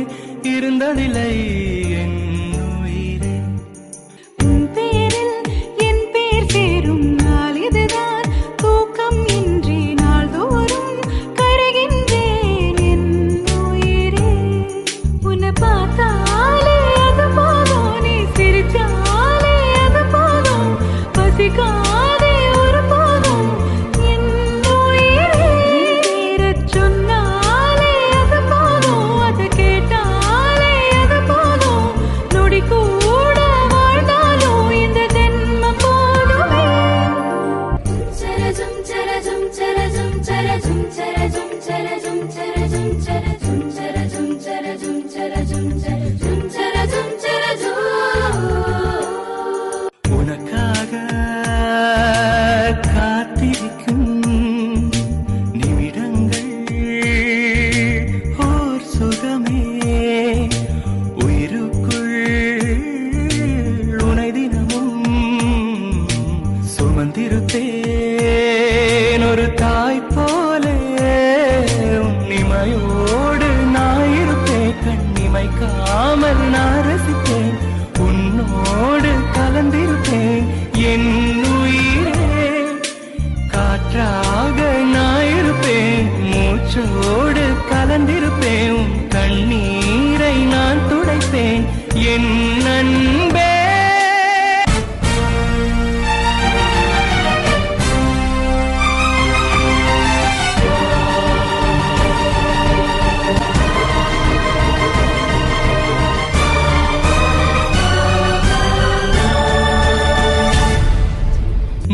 [SPEAKER 11] இருந்ததில்லை என் உயிரே.
[SPEAKER 4] உன் பேரில் என் பேர் சேரும் நாள் இதுதான். தூக்கம் இன்றி நாள்தோறும் கருகின்றேன் என் உயிரே. உன்னை பார்த்தாலே அது போதும், நீ சிரிச்சாலே அது போதும், பசிக்காதே ஒரு போதும் என் உயிரே. பேரச் சொன்னாலே அது போதும், அதை கேட்டாலே அது போதும், நொடி கூட வாழ்ந்தாலும் இந்த ஜென்மம் போதுமே.
[SPEAKER 2] சரஜம் சரஜம் சரஜம் சரஜம் சரஜம் சரஜம் சரஜம் சரஜம் சரஜம் சரஜம் சரஜம் சரஜம் சரஜம் சரஜம்.
[SPEAKER 11] உனக்காக காத்திருக்கும் நிமிடங்கள் ஓர் சுகமே. உயிருக்குள் உனை தினமும் சுமந்திருப்பேன் ஒரு தாய் போலே. உன்னிமையோடு நான் இருப்பேன், கண்ணிமைக்காமல் நான் ரசிப்பேன், உன்னோடு கலந்திருப்பேன் என் உயிரே. காற்றாக நான் இருப்பேன், மூச்சோடு கலந்திருப்பேன், உன் கண்ணீரை நான் துடைப்பேன் என் அன்பே.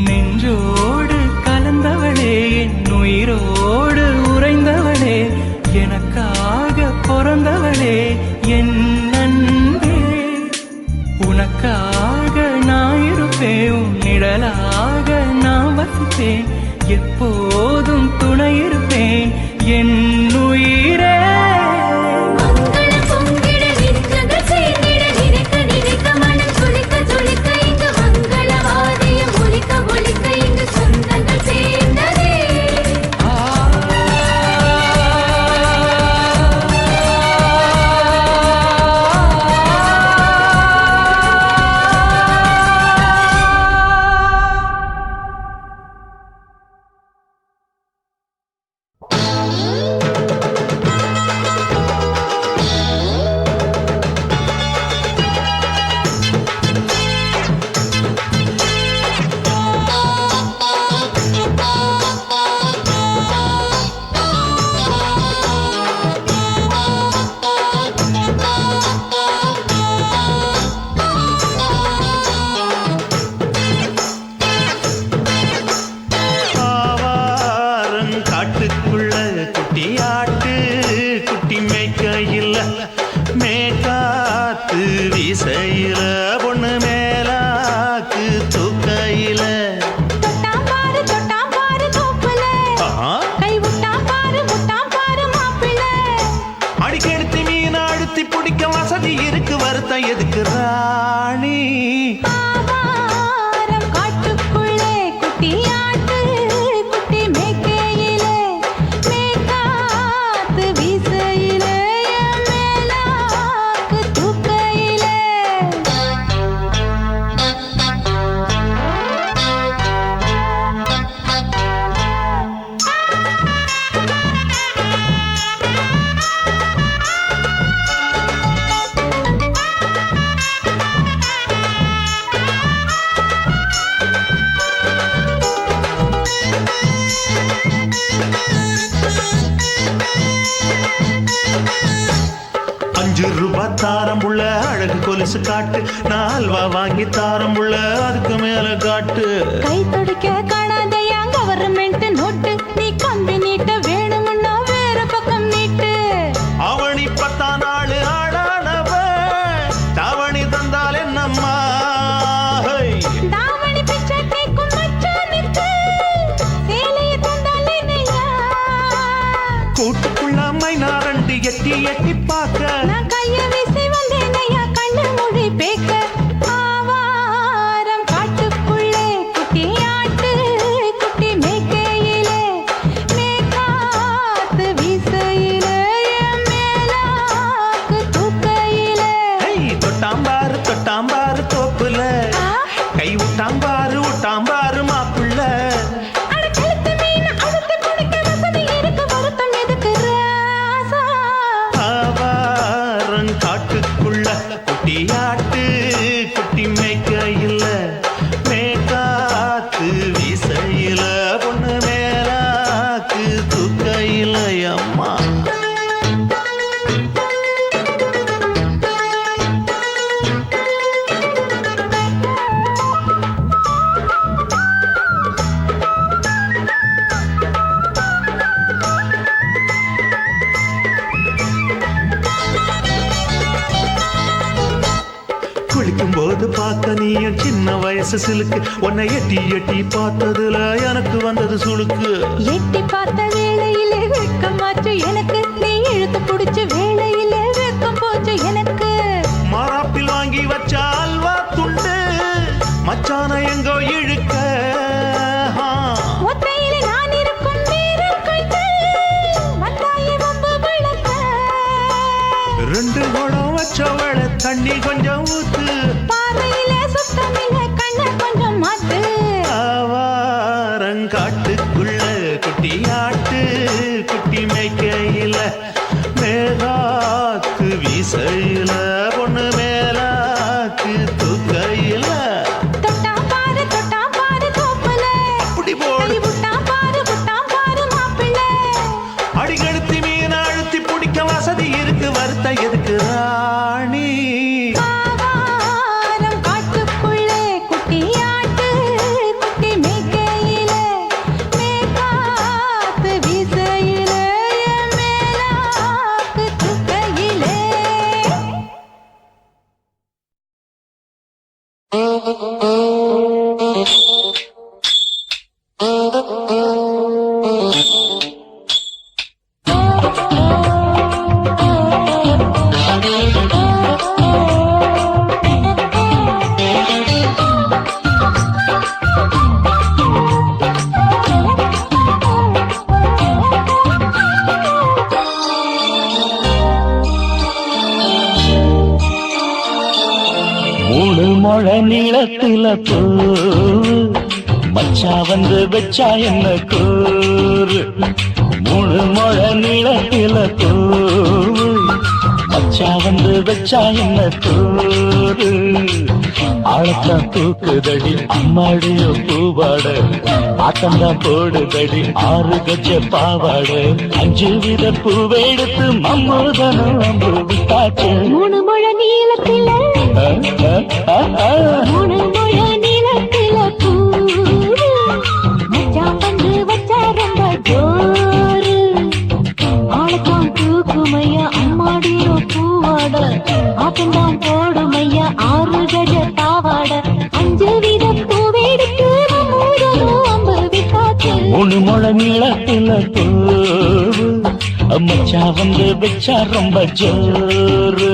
[SPEAKER 11] நெஞ்சோடு கலந்தவளே, என் உயிரோடு உறைந்தவளே, எனக்காக பிறந்தவளே என் அன்பே. உனக்காக நான் இருப்பேன், உன் நிழலாக நான் வசிப்பேன், எப்போதும் துணை இருப்பேன் என் உயிரே.
[SPEAKER 2] மங்களம் பொங்கிட விருந்தங்கள் சேர்ந்திட நினைக்க நினைக்க மனம் துளிக்க துளிக்க இங்கு மங்களவாதியம் ஒலிக்க ஒலிக்க இங்கு சொந்தங்கள் சேர்ந்ததே.
[SPEAKER 3] ஆவாரன் காட்டுக்குள்ள குட்டியாட்டு குட்டி மேய்க்கையில் மேற்காத்து வீசையில பொண்ணு மேலாக்கு தூக்கையில.
[SPEAKER 4] தொட்டாம் பாரு தோப்புல, கை விட்டாம் பாரு மாப்பிள்ளை.
[SPEAKER 3] அடிக்கெடுத்து மீன் அழுத்தி பிடிக்க வசதி இருக்கு, வருத்தம் எதுக்கு ராணி?
[SPEAKER 4] ஆவாரம் காட்டுக்குள்ளே குட்டியாட்டு குட்டி மேய்க்கையிலே, மேற்காத்து வீசையிலே, என் மேலாக்கு தூக்கையிலே.
[SPEAKER 3] ₹5 தாரம் புள்ள அழகு கொலுசு காட்டு, நான் அல்வா வாங்கி தாரம் புள்ள அதுக்கு மேல காட்டு.
[SPEAKER 4] கை துடிக்க காணாதையா கவர்மெண்ட் நோட்டு, நீ கம்பி நீட்ட வேணும்னா வேற பக்கம் நீட்டு.
[SPEAKER 3] அவனி 10 நாள் ஆடானவ தாவணி தந்தால் என்னம்மா?
[SPEAKER 4] தாவணி பிச்சை கேக்கும் மச்சானுக்கு சேலைய தந்தால் என்னையா?
[SPEAKER 3] கூட்டுக்குள்ள மைனாரண்டி எட்டி எட்டி பார்க்க,
[SPEAKER 4] நான் கைய வீசி வந்தேனையா கண்ணு மொழி பேக்க. ஆவாரம் காட்டுக்குள்ளே குட்டியாட்டு குட்டி மேய்க்கையிலே, மேற்கா
[SPEAKER 3] காட்டுக்குள்ள குட்டியாட்டு குட்டி மேய்க்கையில் மேற்காத்து வீசையில பொண்ணு மேலாக்கு தூக்கையில் அம்மா குளிக்கும் போது பார்த்த நீயும் சின்ன வயசு சிலுக்கு உன்னை எட்டி எட்டி பார்த்ததுல எனக்கு வந்தது சுளுக்கு
[SPEAKER 4] எட்டி பார்த்த வேளையிலே வெட்கம் மாற்று எனக்கு நீ இழுத்து பிடிச்ச வேளையிலே வெட்கம் போச்சு எனக்கு
[SPEAKER 3] மாறாப்பில் வாங்கி வச்ச அல்வா துண்டு மச்சான எங்கோ இழுக்க
[SPEAKER 4] ஒத்தையிலே நான் இருக்கும் நேரம் கண்டு வந்தாயே வம்பு விளக்க
[SPEAKER 3] ரெண்டு குடம் வச்சவள தண்ணி கொஞ்சம் ஊத்து
[SPEAKER 4] பார்வையிலே சுத்தமில்லை கண்ண கொஞ்சம் மாத்து
[SPEAKER 3] ஆவாரங்காட்டுக்குள்ள குட்டியாட்டு குட்டி மேய்க்கையில மேலாக்கு வீசையில பொண்ணு மேலாக்கு தூக்கையில
[SPEAKER 4] தொட்டா பாரு தோப்புல
[SPEAKER 3] அப்படி போடு
[SPEAKER 4] விட்டா பாரு மாப்பிள்ளை
[SPEAKER 3] அடிகழுத்தி மீன் அழுத்தி பிடிக்க வசதி இருக்கு வருத்த எதுக்கு ராணி
[SPEAKER 4] ஆவாரம் காட்டுக்குள்ளே குட்டியாட்டு குட்டி மேய்க்கையிலே மேற்காத்து வீசையிலே மேலாக்கு தூக்கையிலே
[SPEAKER 11] மூணு முழ நீளத்தில பூ மச்சா வந்து வச்சா என்ன கூறு மூணு முழ நீளத்தில பூ மச்சா வந்து வச்சா என்ன கூறு ஆழத்தான் தூக்குதடி அம்மாடியோ பூவாட ஆட்டம்தான் போடுதடி 6 கஜ பாவாட 5 வித பூவெடுத்து மம்மூதனும் அம்பு விட்டாச்சு
[SPEAKER 4] மூணு முழ நீளத்தில மூணு முழ நீளத்தில பூ மச்சான் வந்து வச்சா ரொம்ப ஜோரு ஆளத்தான் தூக்குமையா அம்மாடியோ பூவாட ஆட்டம்தான் போடுமையா 6 கஜ பாவாட 5 வித பூவெடுத்து மம்மூதனும் அம்பு விட்டாச்சு
[SPEAKER 11] மூணு முழ நீளத்தில பூ மச்சா வந்து வச்சா ரொம்ப ஜோரு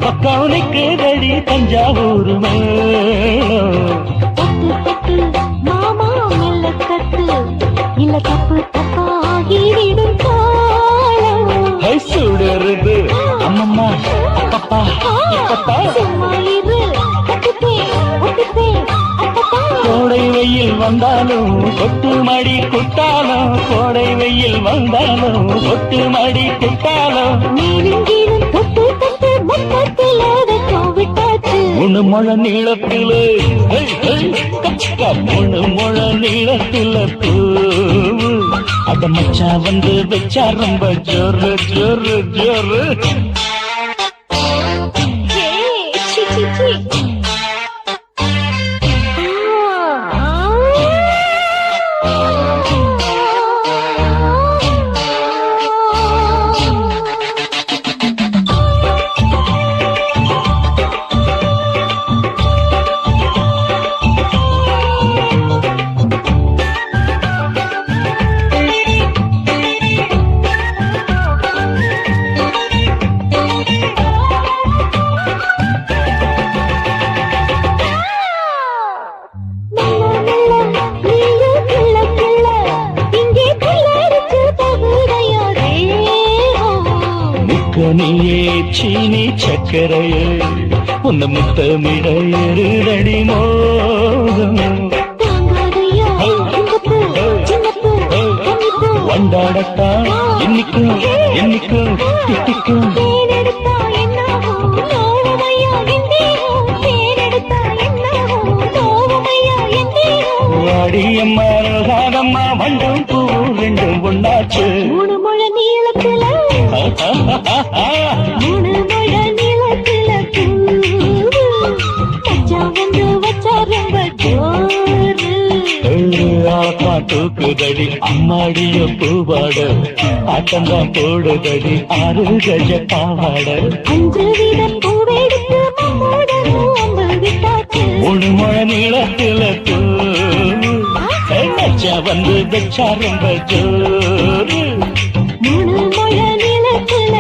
[SPEAKER 11] பக்கவுனுக்கு தடி தஞ்சாவூர்
[SPEAKER 4] மாமா மெல்ல கட்டு இல்ல தப்பு தப்பாகிவிடும் காலம்
[SPEAKER 11] சுடருது அம்மம்மா அப்பப்பா இப்பப்பா
[SPEAKER 4] சும்மா இரு
[SPEAKER 11] கோடை வெயில் வந்தாலும் கொட்டு மடி குட்டாலும் கோடை வெயில் வந்தாலும் கொட்டு மடி குட்டாலும்
[SPEAKER 4] நீருங்கீரும் தொட்டு தொட்டு மொத்தத்தில் அதற்கும் விட்டாச்சு
[SPEAKER 11] மூணு முழ நீளத்தில மூணு முழ நீளத்தில பூவு அத மச்சா வந்து வச்சா ரொம்ப ஜோரு ஜோரு ஜோரு நீயே சீனி சக்கரையே உன்னை முத்தமிட எருதடி மோகம்
[SPEAKER 7] தாங்காதையா இந்த பூ சின்ன பூ கன்னிப்பூ
[SPEAKER 11] வண்டாடத்தான் என்னைக்கும் என்னைக்கும் திட்டிக்கும்
[SPEAKER 7] தேனெடுத்தா என்னாகும் நோவுமையா எந்தேகும் தேனெடுத்தா என்னாகும் நோவுமையா எந்தேகும்
[SPEAKER 11] வாடியம்மா ரோகாதம்மா வண்டும் பூ ரெண்டும் ஒண்ணாச்சு
[SPEAKER 7] மூணு முழ நீளத்துல மூணு முழ நீளத்துல மச்சான் வந்து வச்சா ரொம்ப ஜோரு
[SPEAKER 11] தூக்குதடி அம்மாடிய பூவாட ஆட்டந்தான் போடுதடி 6 கஜ பாவாட
[SPEAKER 7] 5 வீத பூவெடுத்து மம்மோட நோம்பு விட்டாச்சு
[SPEAKER 11] 3 முழ நீளத்தில மச்சா வந்து வச்சா ரொம்ப ஜோரு
[SPEAKER 7] 3 முழ நீளத்துல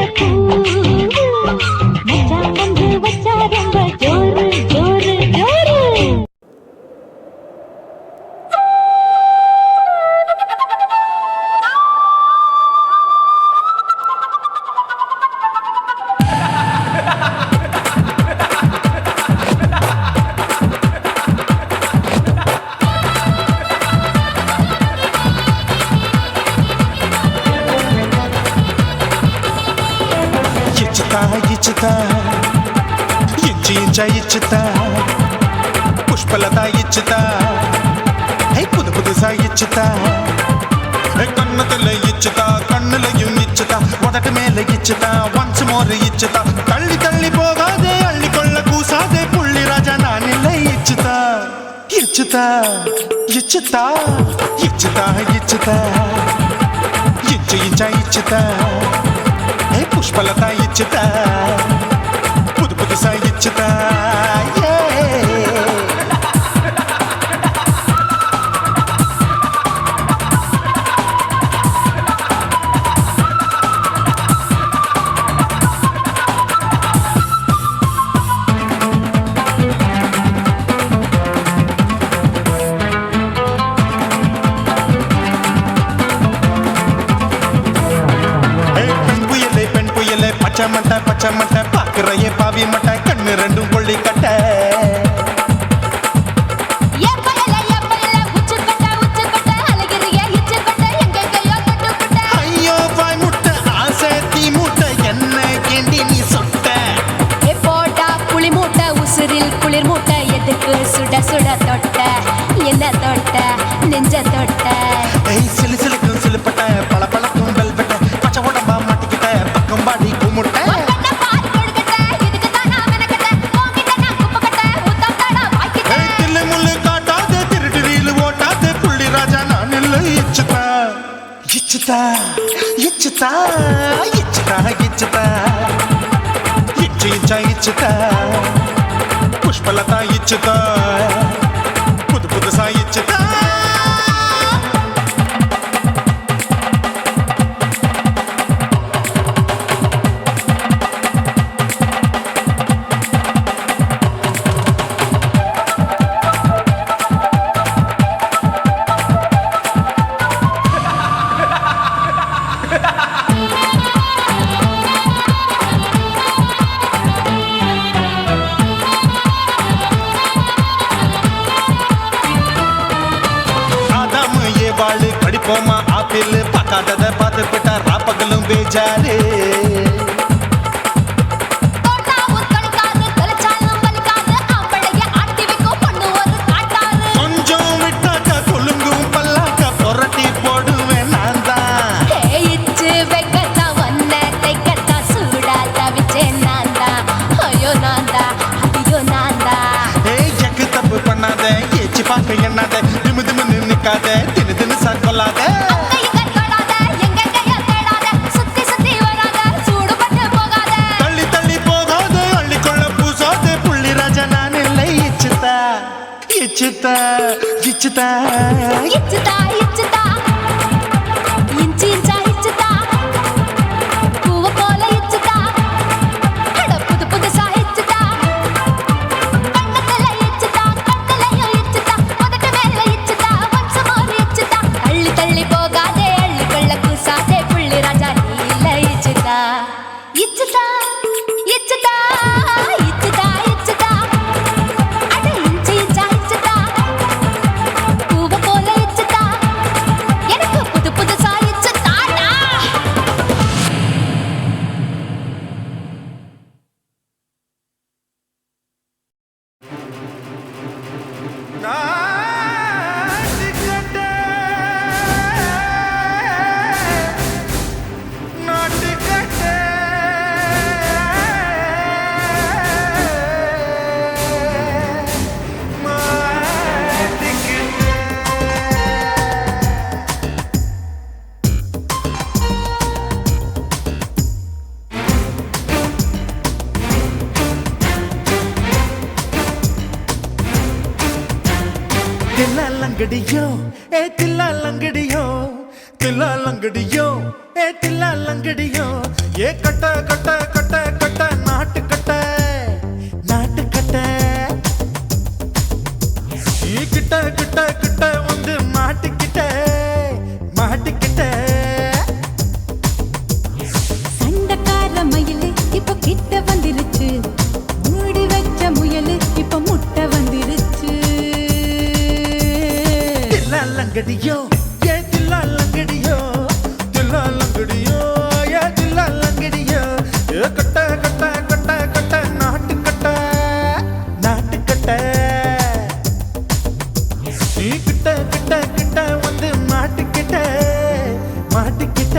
[SPEAKER 7] மச்சான் வந்து வச்சா ரொம்ப ஜோரு ஜோரு ஜோரு
[SPEAKER 10] ఇచ్చుతా ఇచ్చుతా పుష్పలత ఇచ్చుతా పుదు పుదుసా ఇచ్చుతా కన్నతుల ఇచ్చుతా కన్నులயும் ఇచ్చుతా మొదటి మేల ఇచ్చుతా వన్స్ మోర్ ఇచ్చుతా తల్లి తల్లి పోగాదే అల్లి కొళ్ళ కూసాదే పుల్లి రాజా నానిల్ల ఇచ్చుతా ఇచ్చుతా ఇచ్చుతా ఇచ్చుతా ఇచ్చుతా ఇచ్చుతా పుష్పలత ఇచ్చుతా పుదు పుదుసా ఇచ్చుతా பச்சமட்ட பாக்குறையே பாவி மட்ட கண்ணு ரெண்டும் கொள்ளி கட்ட ஐயோ வாய் முட்டை ஆசை தீ முட்டை என்ன கேண்டி நீ சொட்ட
[SPEAKER 2] போட்டா புளி மூட்டை உசுரில் குளிர் மூட்டை எதுக்கு சுட சுட தொட்ட என்ன தொட்ட நெஞ்ச தொட்ட
[SPEAKER 10] சிலு சிலுக்கும் சிலுப்பட்ட பல பழக்கும் வெல்வெட்ட பச்சை உடம்பா மாட்டிக்கிட்ட பக்கம் பாடி குமுட்ட ఇచ్చుతా పుష్పలత ఇచ్చుతా పుదు పుదుసా ఇచ్చుతా படிப்போமா ஆப்பிள் பார்க்காதத பார்த்து விட்டா ராப்பகலும் பேஜாரு கொஞ்சம் விட்டாக்க கொலுங்கும் பல்லாக்க புரட்டி போடுவேன் நான் தான்
[SPEAKER 2] வைக்கத்தான் வந்த தைக்கத்தான் சூடா தவிச்சேன் நான் தான் ஐயோ நான் தான் ஐயோ நான் தான்
[SPEAKER 10] எக்கு தப்பு பண்ணாத ஏச்சு பார்க்க எண்ணாத திமு திமுன்னு நிக்காத தினு தினு கொல்லாத தள்ளி தள்ளி போகாத அள்ளி கொள்ள பூசாத புள்ளி ராஜா நான் இல்லை இச்சுதா இச்சுதா இச்சுதா
[SPEAKER 2] இச்சுதா இச்சுதா இஞ்சி இஞ்சா இச்சுதா பூவ போல இச்சுதா புது புதுசா இச்சுதா கண்ணத்துல இச்சுதா கண்ணலையும் இச்சுதா முதட்டு மேல இச்சுதா வம்சமோர் இச்சுதா தள்ளி தள்ளி போகாதே அள்ளி கொள்ள கூசாதே புள்ளி ராஜா நீல இச்சுதா இச்சுதா
[SPEAKER 3] தில்லாலங்கடியோ ஏ தில்லாலங்கடியோ தில்லாலங்கடியோ ஏ தில்லாலங்கடியோ ஏ கட்ட கட்ட கட்ட கட்ட நாட்டு கட்ட நாட்டு கட்ட நீ கிட்ட கிட்ட கிட்ட வந்து மாட்டிக்கிட்ட மாட்டிக்கிட்ட
[SPEAKER 4] சண்டக்கார மயிலு இப்ப கிட்ட வந்துருச்சு மூடி வச்ச முயலு இப்ப முட்டை வந்துருச்சு
[SPEAKER 3] தில்லாலங்கடியோ ஏ தில்லாலங்கடியோ தில்லாலங்கடியோ ஏ தில்லாலங்கடியோ ஏ கட்ட கட்ட கட்ட கட்ட நாட்டு கட்ட நாட்டு கட்ட நீ கிட்ட கிட்ட கிட்ட வந்து மாட்டிக்கிட்ட மாட்டிக்கிட்ட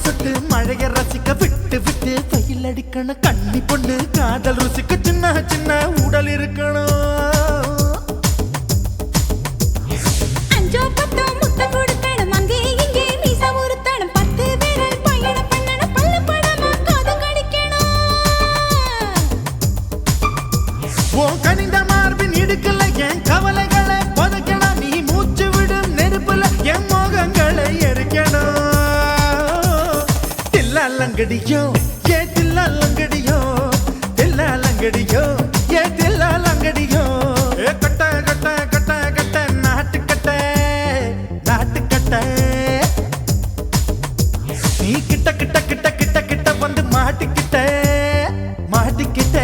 [SPEAKER 3] சொட்டு மழைய ரசிக்க விட்டு விட்டு வெயில் அடிக்கணும் கண்ணி பொண்ணு காதல் ருசிக்க சின்ன சின்ன உடல் இருக்கணும்
[SPEAKER 4] அஞ்சோ பத்தோ முட்டை கொடுக்கணும் அங்கே இங்கே மீச உருத்தணும் 10 விரல் பயணம் பண்ணணும் பல்லு படமா காது கடிக்கணும்
[SPEAKER 3] ஓ கனிந்த மார்பின் இடுக்கல என் கவலைகளை புதைக்கணும் நீ மூச்சு விடும் நெருப்புல என் மோகங்களை எரிக்கணும் தில்லாலங்கடியோ ஏ தில்லாலங்கடியோ தில்லாலங்கடியோ ஏ தில்லாலங்கடியோ ஏ கட்ட கட்ட கட்ட கட்ட நாட்டு கட்ட நாட்டு கட்ட நீ கிட்ட கிட்ட கிட்ட கிட்ட கிட்ட வந்து மாட்டிக்கிட்ட மாட்டிக்கிட்ட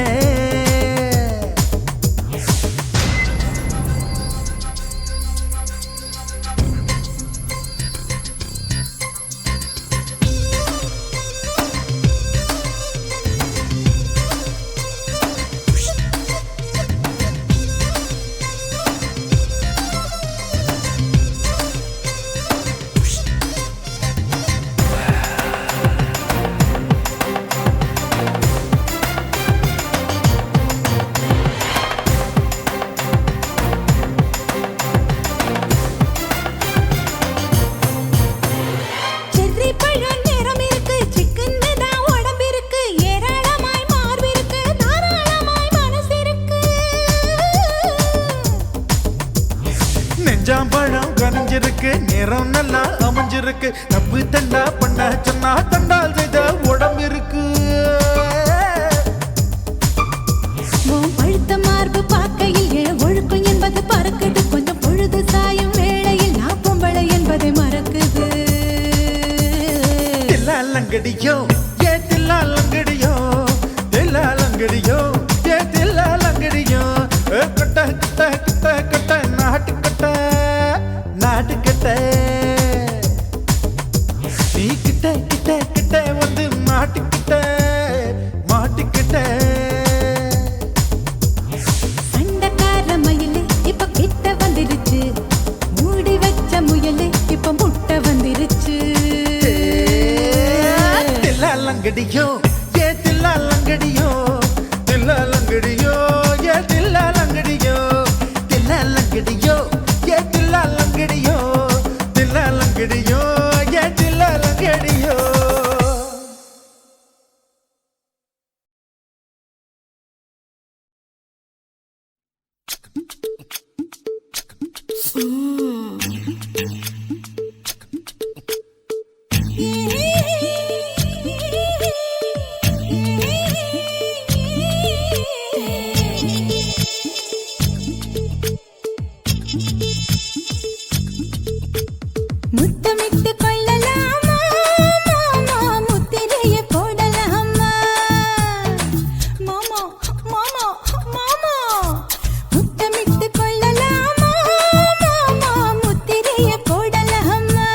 [SPEAKER 4] செர்ரி பழம் நிறம் இருக்கு சிக்கன்னு தான் உடம்பு இருக்கு ஏராளமாய் மார்பு இருக்கு தாராளமாய் மனசு இருக்கு
[SPEAKER 3] நெஞ்சாம்பழம் கனிஞ்சிருக்கு நிறம் நல்லா அமைஞ்சிருக்கு தப்பு தண்டா பண்ண சொன்னா தண்டால் செய்த உடம்பு இருக்கு
[SPEAKER 4] உன் பழுத்த மார்பு பார்க்கையில் என் ஒழுக்கம் என்பது பறக்குது கொஞ்சம் பொழுது சாயும் வேளையில் நான் பொம்பளை என்பதை மறக்குது
[SPEAKER 3] தில்லாலங்கடியோ ஏ தில்லாலங்கடியோ தில்லாலங்கடியோ ஏ தில்லாலங்கடியோ ஏ கட்ட கட்ட கட்ட கட்ட நாட்டு கட்ட நாட்டு கட்ட நீ கிட்ட கிட்ட கிட்ட வந்து மாட்டிக்கிட்ட மாட்டிக்கிட்ட
[SPEAKER 4] சண்டக்கார மயிலு இப்ப கிட்ட வந்துருச்சு மூடி வச்ச முயலு இப்ப முட்டை வந்துருச்சு
[SPEAKER 3] தில்லாலங்கடியோ ஏ தில்லாலங்கடியோ தில்லாலங்கடியோ ஏ தில்லாலங்கடியோ தில்லாலங்கடியோ ஏ தில்லாலங்கடியோ தில்லாலங்கடியோ ஏ தில்லாலங்கடியோ
[SPEAKER 4] முத்தமிட்டு கொள்ளலாமா மாமா முத்திரையை போடலாமா மாமா மாமா மாமா முத்தமிட்டு கொள்ளலாமா மாமா முத்திரையை போடலாமா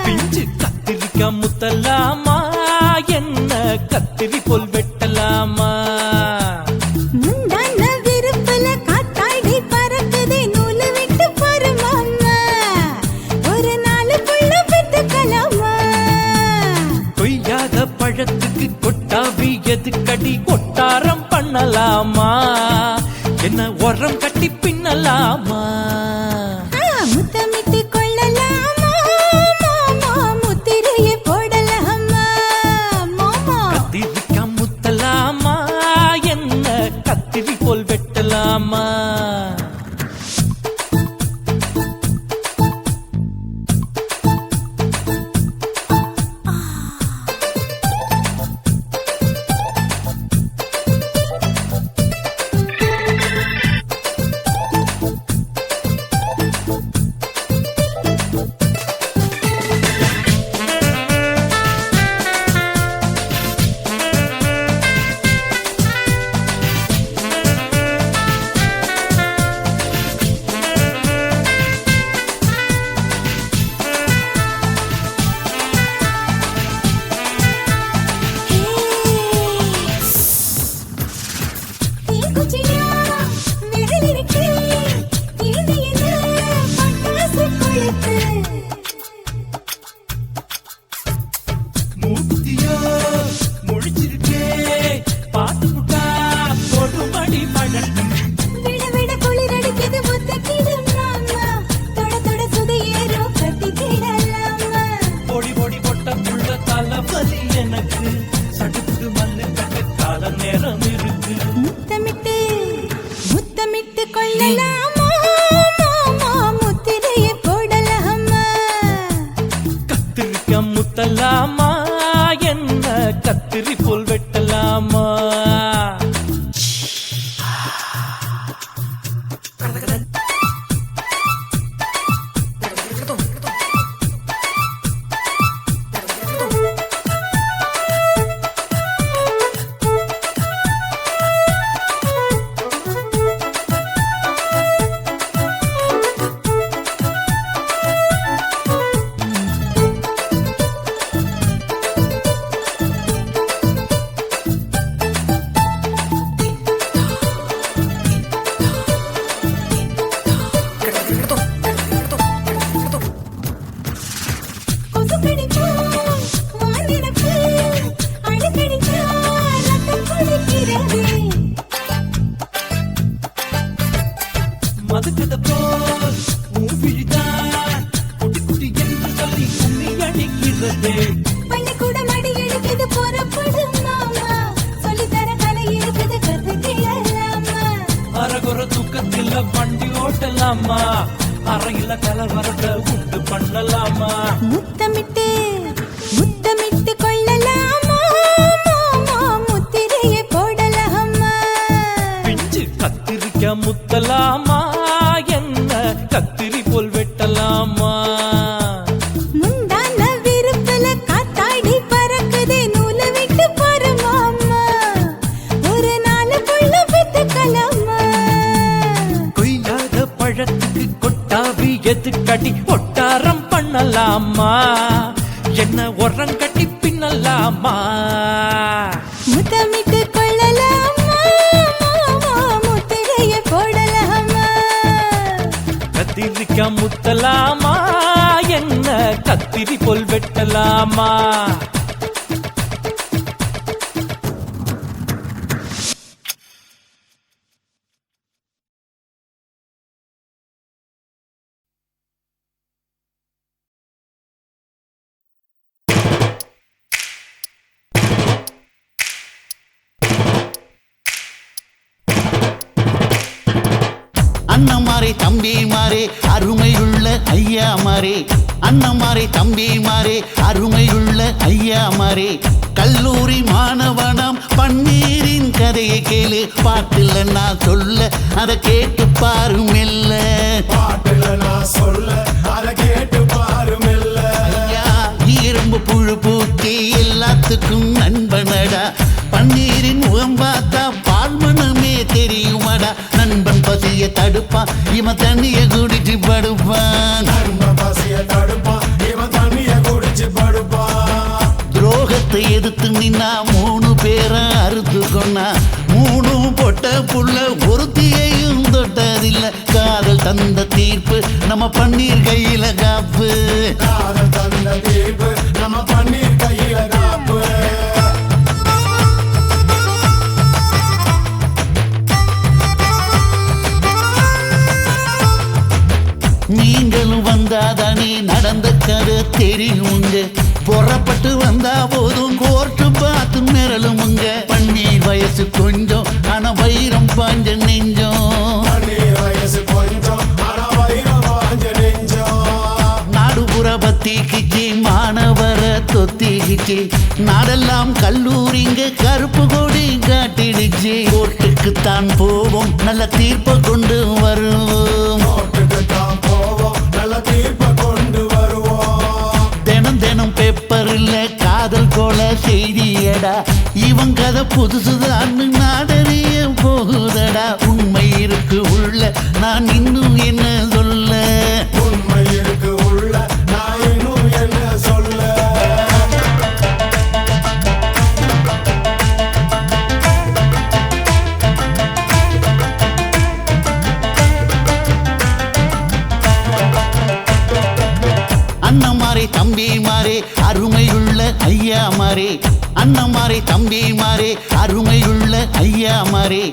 [SPEAKER 3] பிஞ்சு கத்திரிக்கா
[SPEAKER 1] முத்தலாமா என்ன கத்திரி போல் வெட்டலாமா
[SPEAKER 4] முந்தான விருப்பல காத்தாடி பறக்குதே நூலு விட்டு பாரு மாமா ஒரு நாளுக்குள்ள பெத்துக்கலாமா
[SPEAKER 1] கொய்யாத பழத்துக்கு கொட்டாவி எதுக்கடி கொட்டாரம் பண்ணலாமா என்ன உரம் கட்டி பின்னலாமா
[SPEAKER 4] முத்தமிட்டு கொள்ளலாமா மாமா முத்திரையை போடலாமா மாமா
[SPEAKER 1] கத்திரிக்கா முத்தலாமா என்ன கத்திரி போல் வெட்டலாமா மூத்தியோ முடிச்சிருக்கே பாத்து புட்டா கொடுமடி பழக்கம்
[SPEAKER 4] விட விட குளிரடிக்குது முத்தக்கிடும் மாமா தொட தொட சுதையேறோ கட்டிக்கிடலாமா
[SPEAKER 1] பொடி பொடி பொட்ட புள்ள தலைவலி எனக்கு சடுக்கு மல்லு கட்ட கால நேரம் இருக்கு
[SPEAKER 4] முத்தமிட்டு முத்தமிட்டு கொள்ளலாமா மாமா முத்திரையை போடலாமா
[SPEAKER 1] கத்திரிக்கா முத்தலாமா என்ன கத்திரி போல் வெட்டலாமா
[SPEAKER 4] கொசு கடிச்சா வானிடப்பு அடிக்கடிச்சா ரத்தம் குடிக்கிறது
[SPEAKER 1] மதுக்கத போல் மூவிழிதான் குட்டி குட்டி என்று சொல்லி கும்மி அடிக்கிறது
[SPEAKER 4] பள்ளிக்கூட மடி எடுக்குது புறப்படும் மாமா சொல்லித்தர கலை இருக்குது கத்துக்கிடலாமா
[SPEAKER 1] அரகுற தூக்கத்தில் வண்டி ஓட்டலாமா அறையில கலவரத்தை உண்டு பண்ணலாமா
[SPEAKER 4] முத்தமிட்டு முத்தமிட்டு கொள்ளலாமா மாமா முத்திரையை போடலாமா
[SPEAKER 1] பிஞ்சு கத்திரிக்க முத்தலாமா என்ன கத்திரி போல் வெட்டலாமா
[SPEAKER 4] முந்தான விருப்பல காத்தாடி பறக்குதே நூலு விட்டு பாரு மாமா ஒரு நாளுக்குள்ள பெத்துக்கலாமா
[SPEAKER 1] கொய்யாத பழத்துக்கு கொட்டாவி எதுக்கடி ஒட்டாரம் பண்ணலாமா என்ன உரம் கட்டி பின்னலாமா
[SPEAKER 4] முத்தமிட்டு கொள்ளலாமா மாமா முத்திரையை போடலாமா
[SPEAKER 1] கத்திரிக்கா முத்தலாமா என்ன கத்திரி போல் வெட்டலாமா
[SPEAKER 6] அண்ணமாரே தம்பி மாறே அருமையுள்ள ஐயா மாறே அண்ணமாரே தம்பி மாறே அருமையுள்ள ஐயா மாறே கல்லூரி மாணவனாம் பன்னீரின் கதையை கேளு பாட்டுல நான் சொல்ல அதை கேட்டு பாரு மெல்ல
[SPEAKER 5] பாட்டுல நான் சொல்ல அதை கேட்டு பாரு மெல்ல
[SPEAKER 6] ஐயா இரும்பு புழு பூச்சி எல்லாத்துக்கும் நண்பனடா பன்னீரின் முகம் பார்த்தா பால்மனமே தெரியுமாடா நண்பன் பசிய தடுப்பான் இவன் தண்ணிய குடிச்சு படுப்பான்
[SPEAKER 5] பசிய தடுப்பான் இவன் தண்ணிய குடிச்சு படுப்பான்
[SPEAKER 6] துரோகத்தை எதிர்த்து நின்னா 3 பேரை அறுத்து கொன்னா 3 பொட்ட புள்ள ஒருத்தியையும் தொட்டதில்ல காதல் தந்த தீர்ப்பு நம்ம பன்னீர் கையில காப்பு
[SPEAKER 5] காதல் தந்த தீர்ப்பு நம்ம பன்னீர் கையில காப்பு
[SPEAKER 6] நீங்களும் வந்தாதானே நடந்த கதை தெரியுங்க புறப்பட்டு வந்தா போதும் கோர்ட்டு பார்த்து மிரளுமுங்க பன்னீர் வயசு கொஞ்சம் ஆனா வைரம் பாஞ்ச நெஞ்சம்
[SPEAKER 5] பன்னீர் வயசு கொஞ்சம் ஆனா வைரம் பாஞ்ச நெஞ்சம்
[SPEAKER 6] நாடுபுற பத்திக்கிச்சு மாணவர தொத்திக்கிச்சு நாடெல்லாம் கல்லூரிங்க கருப்பு கொடி காட்டிடுச்சு கோர்ட்டுக்கு தான் போவோம் நல்ல தீர்ப்பை கொண்டு வருவோம்
[SPEAKER 5] கோர்ட்டுக்கு தான் போவோம் நல்ல தீர்ப்பை கொண்டு வருவோம்
[SPEAKER 6] தினம் தினம் பேப்பர்ல காதல் கொலை செய்தியடா இவன் கதை புதுசுதான் நாடறிய போகுதடா உண்மை இருக்கு உள்ள நான் இன்னும் என்ன சொல்ல
[SPEAKER 5] உண்மை இருக்கு உள்ள நான் இன்னும் என்ன சொல்ல
[SPEAKER 6] அண்ணமாரே தம்பி மாறே அருமையுள்ள ஐயா மாறே அண்ணமாரே தம்பி மாறே அருமையுள்ள ஐயா மாறே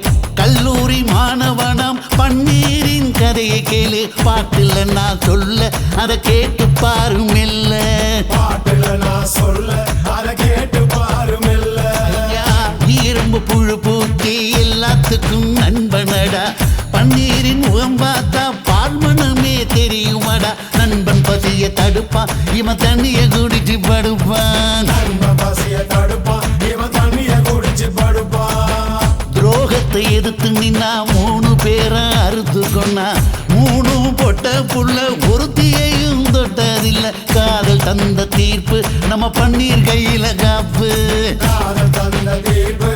[SPEAKER 6] கல்லூரி மாணவனாம் பன்னீரின் கதையை கேளு பாட்டுல நான் சொல்ல அதை கேட்டு பாரு மெல்ல
[SPEAKER 5] பாட்டுல நான் சொல்ல அதை கேட்டு பாரு மெல்ல
[SPEAKER 6] ஐயா இரும்பு புழு பூச்சி எல்லாத்துக்கும் நண்பனடா பன்னீரின் முகம் பார்த்தா பார்மனமே தெரியுமாடா நண்பன் பசிய தடுப்பான் இவன் தண்ணிய குடிச்சு படுப்பான்
[SPEAKER 5] நண்பன் பசிய தடுப்பான் இவன் தண்ணிய குடிச்சு படுப்பான்
[SPEAKER 6] துரோகத்தை எதிர்த்து நின்னா 3 பேரை அறுத்து கொன்னா 3 பொட்ட புள்ள ஒருத்தியையும் தொட்டதில்ல காதல் தந்த தீர்ப்பு நம்ம பன்னீர் கையில காப்பு
[SPEAKER 5] காதல் தந்த தீர்ப்பு